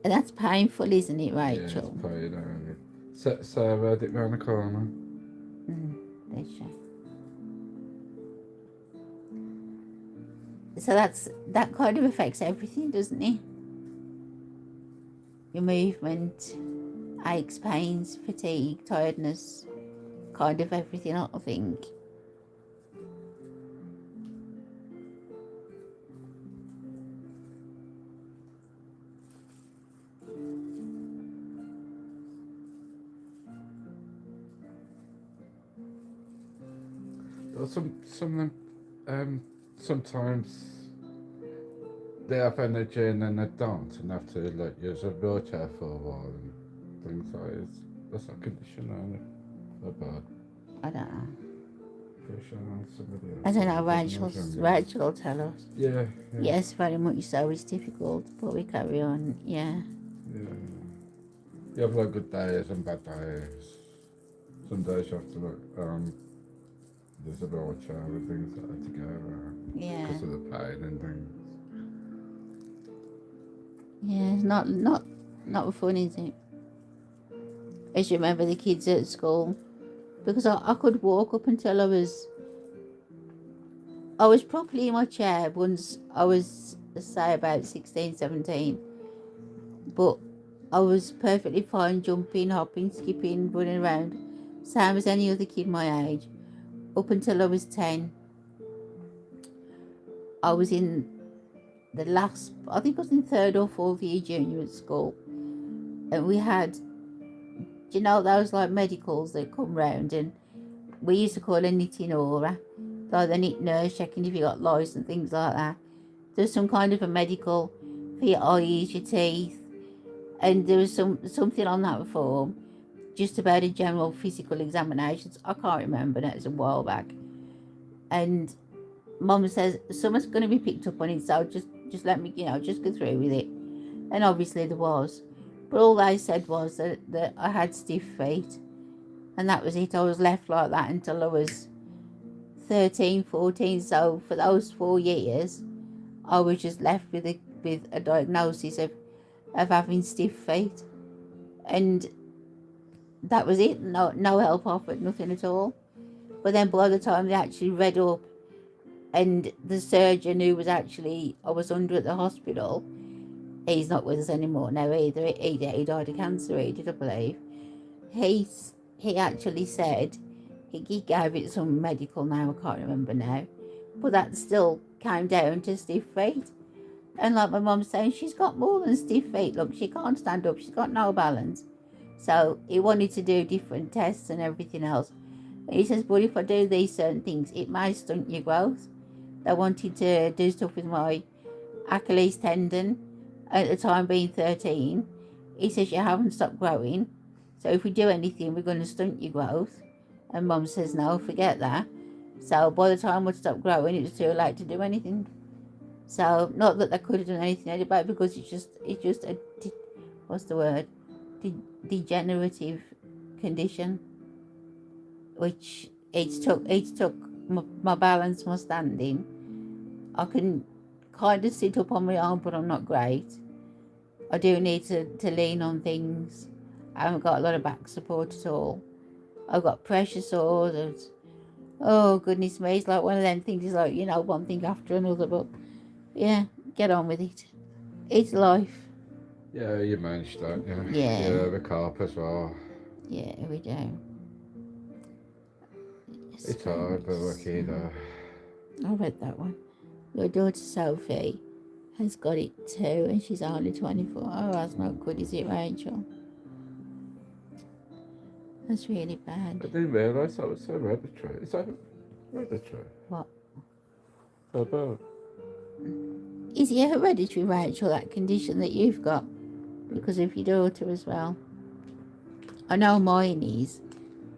And that's painful, isn't it, Rachel? Yeah, it's pain. Sarah had it round the corner. There she. So that kind of affects everything, doesn't it? Your movement, aches, pains, fatigue, tiredness, kind of everything, I think. Well, some of them, sometimes they have energy and then they don't, and have to like use a wheelchair for a while and things like that. That's a condition, isn't it? About I don't know. pretty sure somebody else. I don't know, when I was younger. Rachel will tell us. Yeah, yeah. Yes, very much so. It's difficult, but we carry on. Yeah. Yeah. You have like good days and bad days. Some days you have to like there's a wheelchair and things like that to go Yeah. because of the pain and things. Yeah, it's not fun, is it? I just remember the kids at school, because I could walk up until I was properly in my chair once I was, say, about 16, 17. But I was perfectly fine jumping, hopping, skipping, running around, same as any other kid my age, up until I was 10. I was in the last, I think I was in third or fourth year junior at school, and we had, do you know those like medicals that come round, and we used to call her knitting aura, like the knit nurse checking if you got lice and things like that. There's some kind of a medical for your eyes, your teeth, and there was something on that form just about a general physical examinations. I can't remember now, it was a while back. And Mum says something's going to be picked up on it, so just let me, just go through with it. And obviously there was, but all they said was that I had stiff feet, and that was it. I was left like that until I was 13, 14. So for those 4 years, I was just left with a diagnosis of having stiff feet, and that was it. No help offered, nothing at all. But then by the time they actually read up, and the surgeon who was actually I was under at the hospital, he's not with us anymore now either. He died of cancer, he did, I believe. He actually said, he gave it some medical now, I can't remember now, but that still came down to stiff feet. And like my mum's saying, she's got more than stiff feet. Look, she can't stand up, she's got no balance. So he wanted to do different tests and everything else. And he says, but if I do these certain things, it may stunt your growth. They wanted to do stuff with my Achilles tendon, at the time being 13. He says, you haven't stopped growing, so if we do anything, we're going to stunt your growth. And Mum says, no, forget that. So by the time I'd stopped growing, it was too late to do anything. So not that they could have done anything about it, because it's just a what's the word, degenerative condition, which it took my balance, my standing. I can kind of sit up on my own, but I'm not great. I do need to lean on things. I haven't got a lot of back support at all. I've got pressure sores. Oh, goodness me. It's like one of them things, is like, one thing after another. But, yeah, get on with it. It's life. Yeah, you managed that, yeah. Yeah. Yeah, the carp as well. Yeah, we do. It's hard, but lucky though. I read that one. Your daughter Sophie has got it too, and she's only 24. Oh, that's not good, is it, Rachel? That's really bad. I didn't realise that was so hereditary. Is that hereditary? What? About. Is it hereditary, Rachel, that condition that you've got? Because of your daughter as well. I know mine is.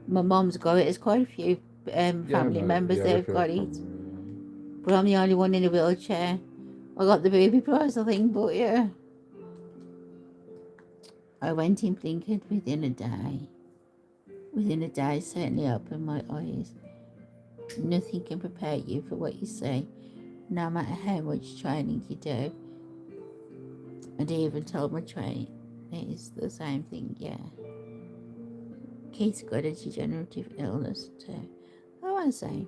My mum's got it. There's quite a few family members that have got it. But I'm the only one in a wheelchair. I got the baby prize, I think, but yeah. I went in blinking within a day. Within a day, certainly opened my eyes. Nothing can prepare you for what you see, no matter how much training you do. And I even told my trainer it's the same thing, yeah. Keith's got a degenerative illness too. I won't say.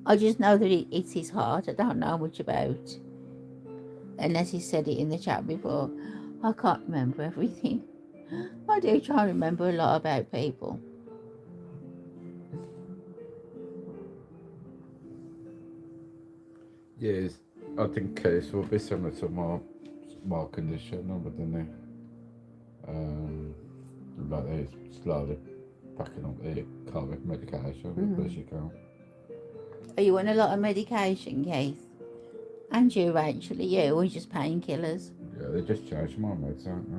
I just know that it's his heart. I don't know much about, unless he said it in the chat before. I can't remember everything. I do try and remember a lot about people. Yes, I think case will be similar to more condition, wouldn't it? Like they slowly packing up the COVID medication as you go. Are you on a lot of medication, Keith? And you, actually, you, or just painkillers? Yeah, they just charge my meds, aren't they?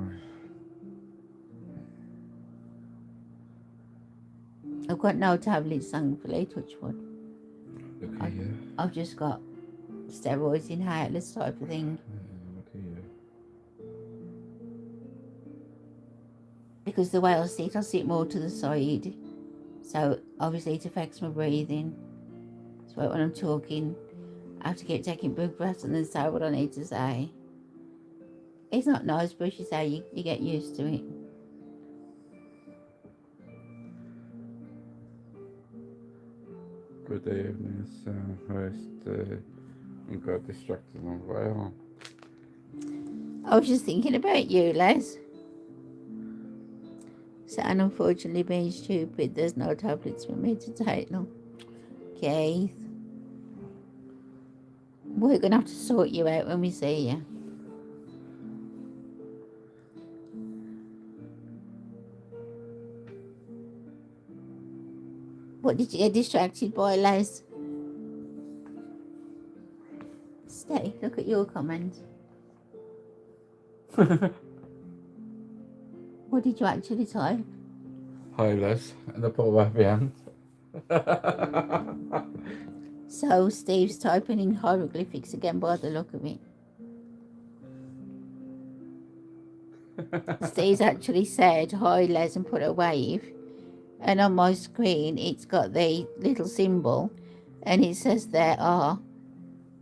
I've got no tablets, thankfully, touch wood. Look at you. I've just got steroids, inhalers type of thing. Look at you. Because the way I sit more to the side. So obviously it affects my breathing. So when I'm talking, I have to keep taking big breaths and then say what I need to say. It's not nice, but as you say, you get used to it. Good evening, you got distracted on the way home. I was just thinking about you, Les. So, and unfortunately, being stupid, there's no tablets for me to take now. Keith, we're going to have to sort you out when we see you. What did you get distracted by, Les? Stay, look at your comment. What did you actually type? Hi, Les, and I put away my hand. So Steve's typing in hieroglyphics again by the look of it. Steve's actually said hi, Les, and put a wave. And on my screen, it's got the little symbol, and it says there are,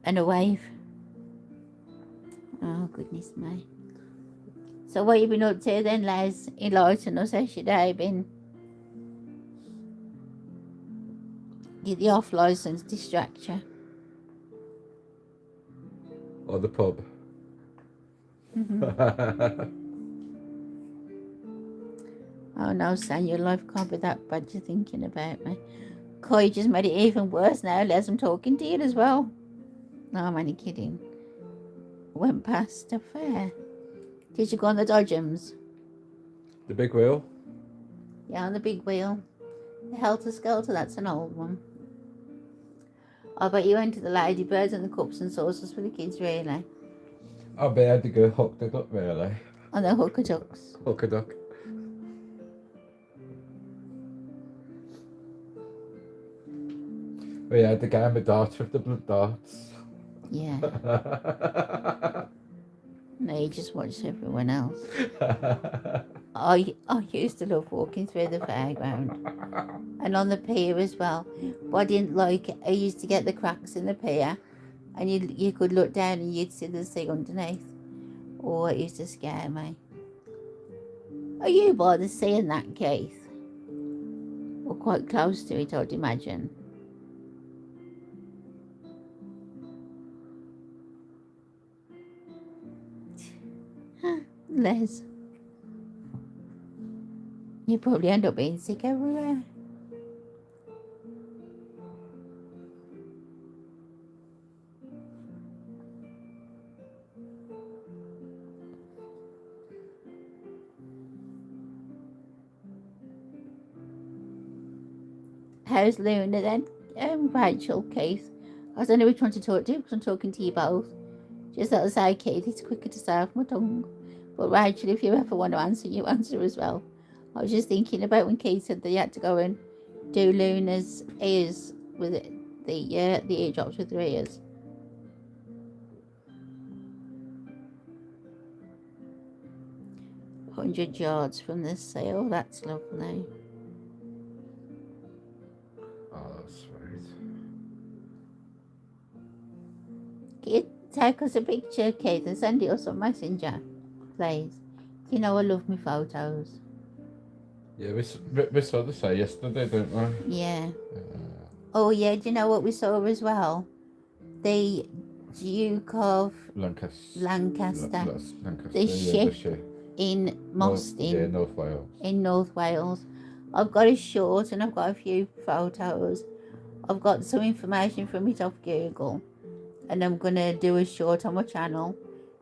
and a wave. Oh, goodness me. So what you been up to then, Les? Enlighten us, how's your day been? Get the off licence distract you. Or the pub. Oh no, Sam, your life can't be that bad. You're thinking about me. Coy just made it even worse now, Les. I'm talking to you as well. No, I'm only kidding. Went past a fair. Did you go on the Dodgems? The big wheel? Yeah, on the big wheel. The Helter Skelter, that's an old one. I bet you went to the Ladybirds and the Cups and Saucers for the kids, really. I bet I had to go hook the duck, really. On the Hooker Ducks. Hook a duck. We had the game of darts with the blood darts. Yeah. No, you just watched everyone else. I used to love walking through the fairground and on the pier as well. But I didn't like it. I used to get the cracks in the pier and you could look down and you'd see the sea underneath. Oh, it used to scare me. Are you by the sea in that, Keith? Or quite close to it, I'd imagine. Les, you probably end up being sick everywhere. How's Luna then? Rachel, Keith. I don't know which one to talk to because I'm talking to you both. Just that I say, Keith, it's quicker to say off my tongue. But Rachel, if you ever want to answer, you answer as well. I was just thinking about when Keith said that you had to go and do Luna's ears with the eardrops with her ears. "100 yards from the sea." Oh, that's lovely. Oh, that's sweet. Can you take us a picture, Keith, and send it us on Messenger, please? You know I love my photos. Yeah, we saw the say yesterday, didn't we? Yeah. Oh, yeah, do you know what we saw as well? The Duke of Lancaster. Lancaster. Lancaster. The Yeah, ship in Mostyn. North Wales. In North Wales. I've got a short and I've got a few photos. I've got some information from it off Google. And I'm going to do a short on my channel.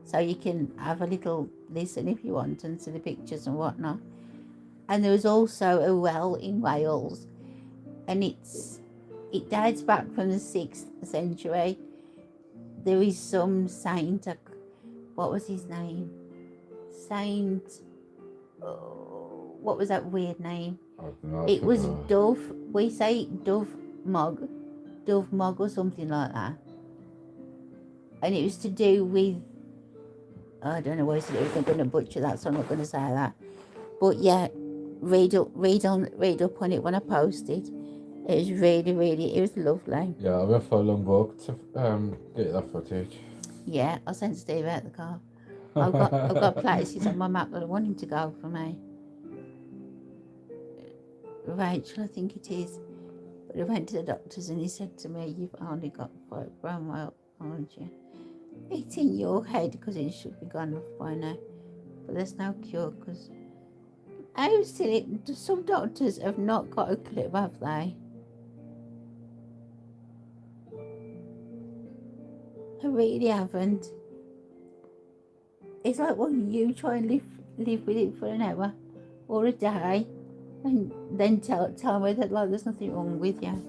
So you can have a little listen if you want and see the pictures and whatnot. And there was also a well in Wales. And it's it dates back from the 6th century. There is some saint, what was his name? Saint, oh, what was that weird name? I don't know, It was Dove, we say Dove Mog or something like that. And it was to do with, I don't know what it's I'm going to butcher that, so I'm not going to say that. But yeah, read up on it when I posted. It was really, it was lovely. Yeah, I went for a long walk to get that footage. Yeah, I sent Steve out the car. I've got places on my map that I want him to go for me. Rachel, I think it is. But I went to the doctors and he said to me, "You've only got fibromyalgia, aren't you? It's in your head because it should be gone off by now. But there's no cure because how silly. Some doctors have not got a clue, have they? I really haven't. It's like, well, you try and live with it for an hour or a day and then tell me that like there's nothing wrong with you."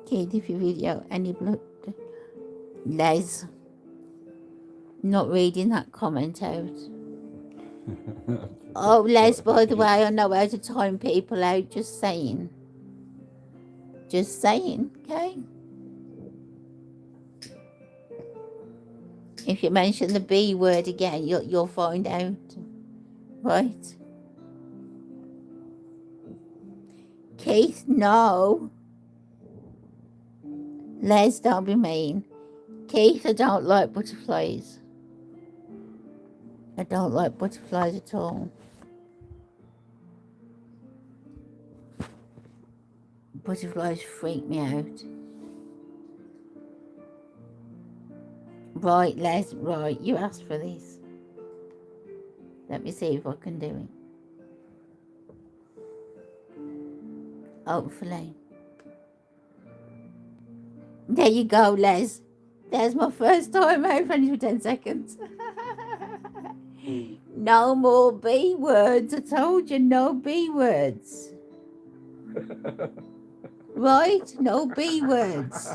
Keith, if you video any blood, Les, not reading that comment out. Oh, Les, by the way, I know how to time people out, just saying. Just saying, okay? If you mention the B word again, you'll find out. Right? Keith, no. Les, don't be mean. Keith, I don't like butterflies. I don't like butterflies at all. Butterflies freak me out. Right, Les, right, you asked for this. Let me see if I can do it. Hopefully. There you go, Les. There's my first time out for 10 seconds. No more B words. I told you, no B words. Right? No B words.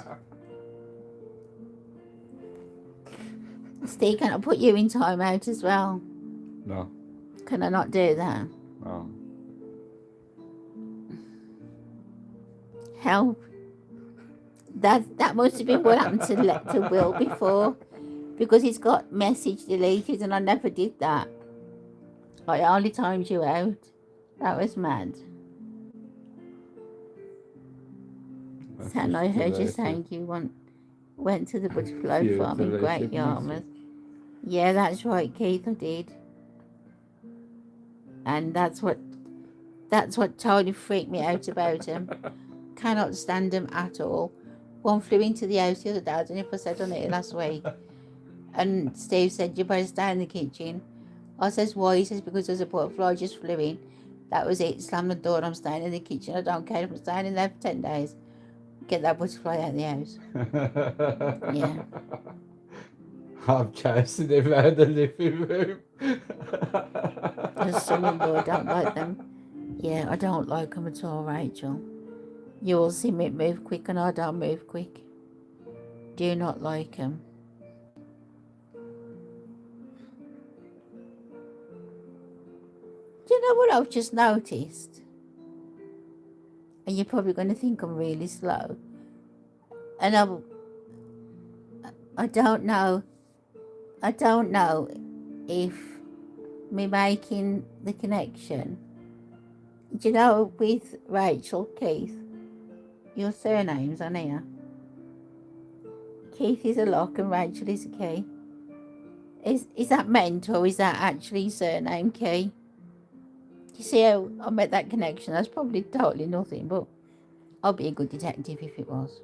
Steve, can I put you in timeout as well? No. Can I not do that? No. Help. That must have been what happened to Will before, because he's got message deleted and I never did that. I only timed you out. That was mad. Sam, I heard you saying you went to the butterfly farm in Great Yarmouth. Yeah, that's right, Keith, I did. And that's what totally freaked me out about him. Cannot stand him at all. One flew into the house the other day, I don't know if I said on it last week. And Steve said, "You better stay in the kitchen." I says, "Why?" He says, "Because there's a butterfly just flew in." That was it. Slam the door, I'm staying in the kitchen. I don't care if I'm staying in there for 10 days. Get that butterfly out of the house. Yeah. I'm chasing him out of the living room. There's some people I don't like them. Yeah, I don't like them at all, Rachel. You will see me move quick and I don't move quick. Do not like them. Do you know what I've just noticed? And you're probably going to think I'm really slow. And I don't know if me making the connection. Do you know, with Rachel, Keith, your surnames on here. Keith is a lock and Rachel is a key. Is that meant or is that actually surname key? You see how I made that connection? That's probably totally nothing, but I'll be a good detective if it was.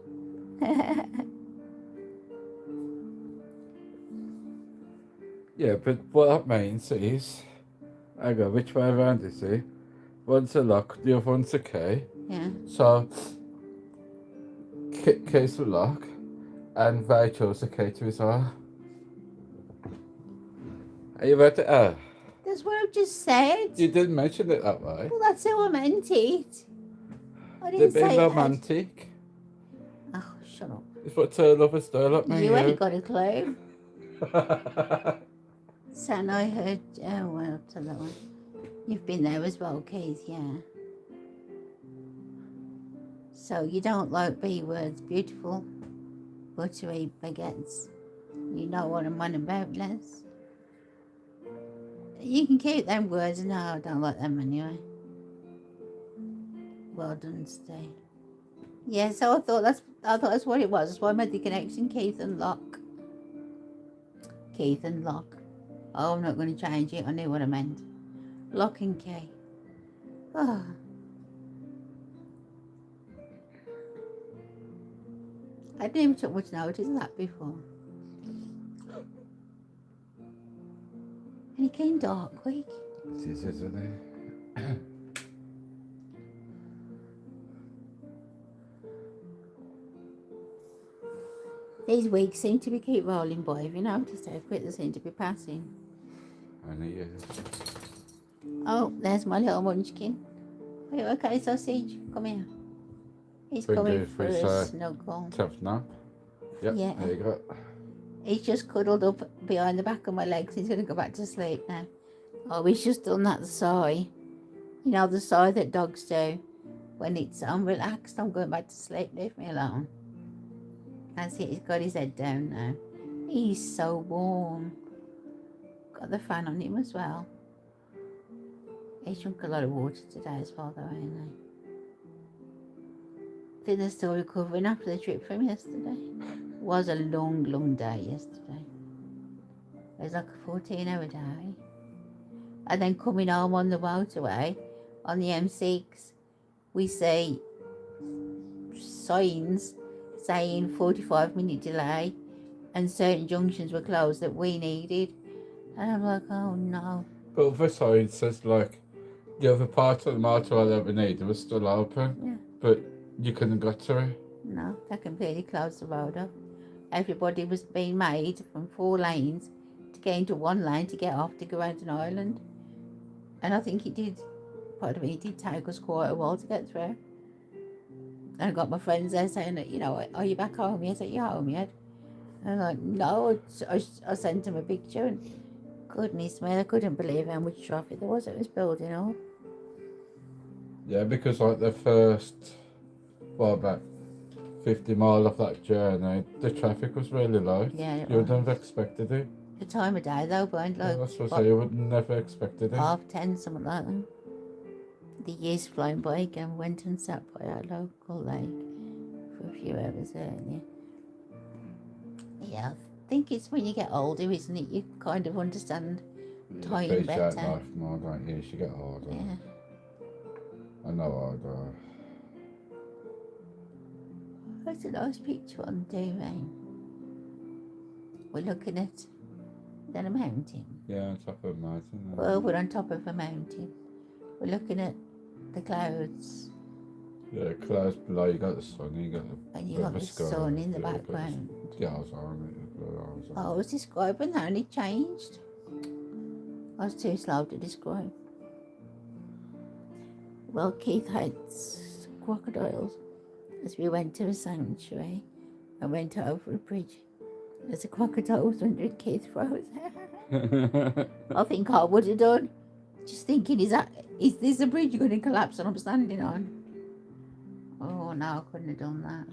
Yeah, but what that means is, hang on, which way around is it? One's a lock, the other one's a key. Yeah. So, key's the lock, and Rachel's the key to his heart. Are you ready? There's That's what I've just said. You didn't mention it that way. Well, that's how I meant it. I They're didn't being say that. romantic. Oh, shut up. It's what two lovers do, like me. You ain't got a clue. So I heard, oh, well, I'll tell that one. You've been there as well, Keith, yeah. So you don't like B words, beautiful, buttery baguettes. You know what I'm on about, Les. You can keep them words. No, I don't like them anyway. Well done, Steve. Yeah, so I thought that's what it was. That's why I made the connection, Keith and Locke. Keith and Locke. Oh, I'm not going to change it. I knew what I meant. Lock and key. Oh. I didn't even took much notice of that before. And it came dark quick. It is, isn't it? These weeks seem to be keep rolling by. Have you noticed how quick they seem to be passing? I know you. Oh, there's my little munchkin. Are you okay, sausage? Come here. He's coming for a snuggle. Tough nap. Yep, Yeah. there you go. He's just cuddled up behind the back of my legs. He's going to go back to sleep now. Oh, he's just done that sigh. You know, the sigh that dogs do. When it's I'm relaxed, I'm going back to sleep. Leave me alone. That's it. He's got his head down now. He's so warm. Got the fan on him as well. He's drunk a lot of water today as well, though, ain't he? I think they're still recovering after the trip from yesterday. It was a long, long day yesterday. It was like a 14-hour day. And then coming home on the motorway, on the M6, we see signs saying 45-minute delay and certain junctions were closed that we needed. And I'm like, oh no. But the sign says, like, the other part of the motorway that we needed was still open. Yeah. But you couldn't get to it. No, they completely closed the road up. Everybody was being made from 4 lanes to get into 1 lane to get off to go around an island. And I think it did take us quite a while to get through. And I got my friends there saying that, you know, are you back home yet? Are you home yet? And I'm like, no, I sent them a picture and goodness me, I couldn't believe how much traffic there was. It was building up. Yeah, because like the first, well, about 50 miles of that journey, the traffic was really low. Yeah, you wouldn't have expected it. The time of day though, but like, That's what I say, you would never expected it. 10:30, something like that. The years flying by again. Went and sat by our local lake for a few hours earlier. Yeah, I think it's when you get older, isn't it? You kind of understand time appreciate better. life more, don't you? As you get older. Yeah. I know older. That's a nice picture on the rain. We're looking at a mountain. Yeah, on top of a mountain. Well, we're on top of a mountain. We're looking at the clouds. Yeah, clouds below, you got the sun, you got the And you got the sky, sun in the yeah, background. Yeah, I was on it. Oh, I was describing that and it changed. I was too slow to describe. Well, Keith hates crocodiles. As we went to a sanctuary, I went over a bridge. As a crocodile was under it, Keith froze. I think I would have done. Just thinking, is this a bridge going to collapse and I'm standing on? Oh no, I couldn't have done that.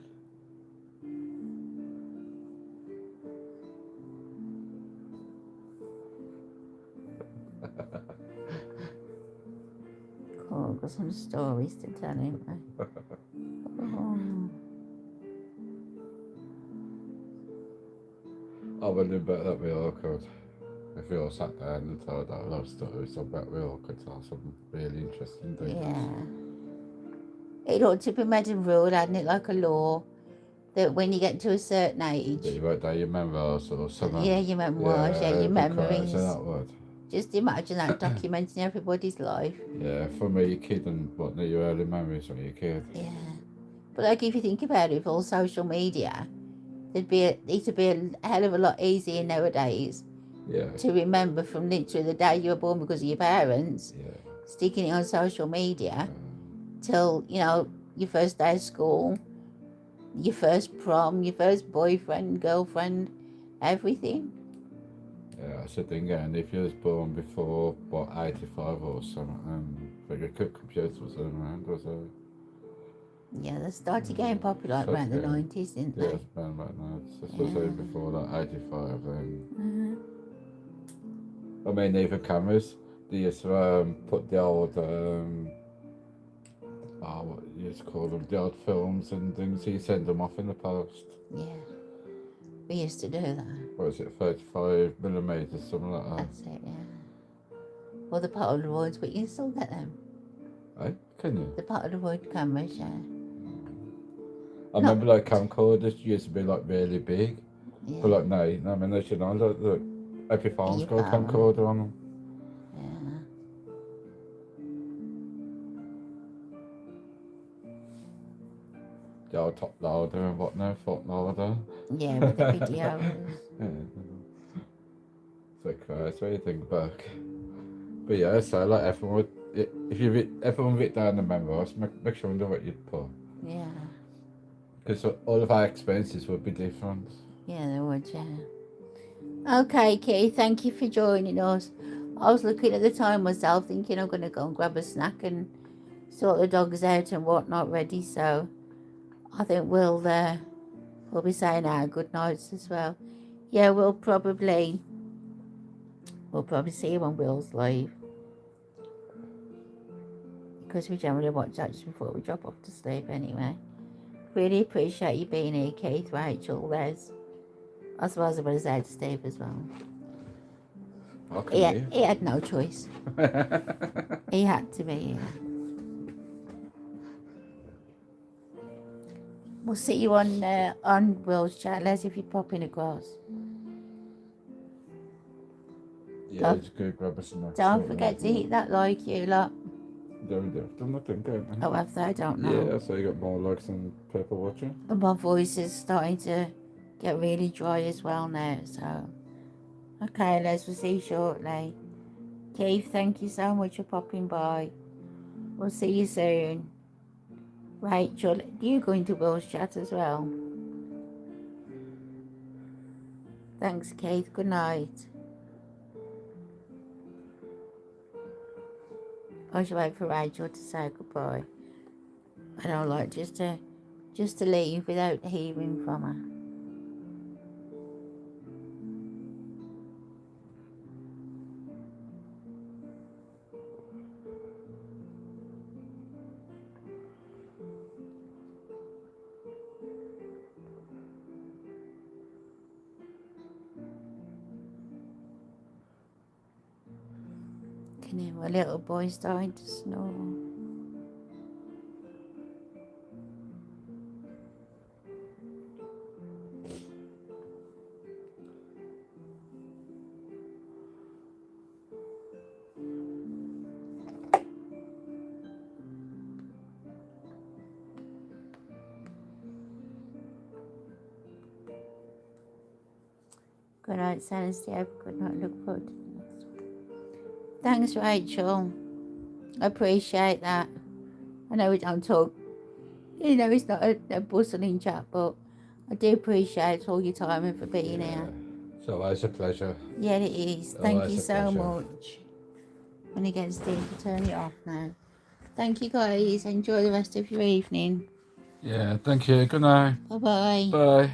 Cool, I've got some stories to tell him. Oh. I would have bet that we all could. If we all sat down and told our love stories, I bet we all could tell some really interesting things. Yeah. It ought to be made a rule, hadn't it, like a law, that when you get to a certain age... Yeah, you wrote down your memoirs or something. Yeah, your memoirs, your memories. That would. Just imagine that documenting everybody's life. Yeah, from when you're a kid and whatnot, your early memories when you're a kid. Yeah. But like if you think about it, with all social media, it'd be a hell of a lot easier nowadays Yeah. to remember from literally the day you were born because of your parents, Yeah. sticking it on social media, till, you know, your first day of school, your first prom, your first boyfriend, girlfriend, everything. Yeah, that's the thing, and if you was born before, what, 85 or something, I think a computer was around, was it? Yeah, they started getting popular like around the 90s, didn't Yeah, they? it's been about that. This was like before that, 85 then. I mean, even cameras, they used to put the old, what you used to call them, the old films and things, you send them off in the post. Yeah, we used to do that. What was it, 35 millimeters, something like that? That's it, yeah. Well, the Polaroids, but you can still get them. Eh? Can you? The Polaroid cameras, yeah. I remember like camcorders used to be like really big, Yeah. but like now, I mean, they should know, look, every phone's your got a phone. camcorder on them. Yeah. The old top loader and whatnot, foot loader. Yeah, with the videos. Yeah. It's like, that's what you think back. But yeah, so like everyone would, if everyone write down the memos, make sure you know what you'd put. Yeah. Because all of our expenses would be different. Yeah, they would, yeah. Okay, Keith, thank you for joining us. I was looking at the time myself, thinking I'm going to go and grab a snack and sort the dogs out and whatnot ready. So I think we'll be saying our good nights as well. Yeah, we'll probably see you when Will's live, because we generally watch that just before we drop off to sleep anyway. Really appreciate you being here, Keith, Rachel, Les. I suppose I better say to Steve as well. He had no choice. He had to be here. We'll see you on Will's chat, Les, if you're popping across. Yeah, just go grab a snack. Don't forget to hit that like, you lot. I'm not thinking. Oh, have they? I don't know. Yeah, so you got more likes than people watching. And my voice is starting to get really dry as well now, so. Okay, Les, we'll see you shortly. Keith, thank you so much for popping by. We'll see you soon. Rachel, you going to Will's chat as well? Thanks, Keith. Good night. I should wait for Rachel to say goodbye. I don't like just to leave without hearing from her. Can you hear my little boy starting to snore? Good night, Steve. Good night. Look forward to the next one. Thanks, Rachel. I appreciate that. I know we don't talk, you know, it's not a bustling chat, but I do appreciate all your time and for being here. It's always a pleasure. Yeah, it is. Thank Always you a so pleasure. much. I'm going to get Steve to turn it off now. Thank you, guys. Enjoy the rest of your evening. Yeah, thank you. Good night. Bye-bye. Bye.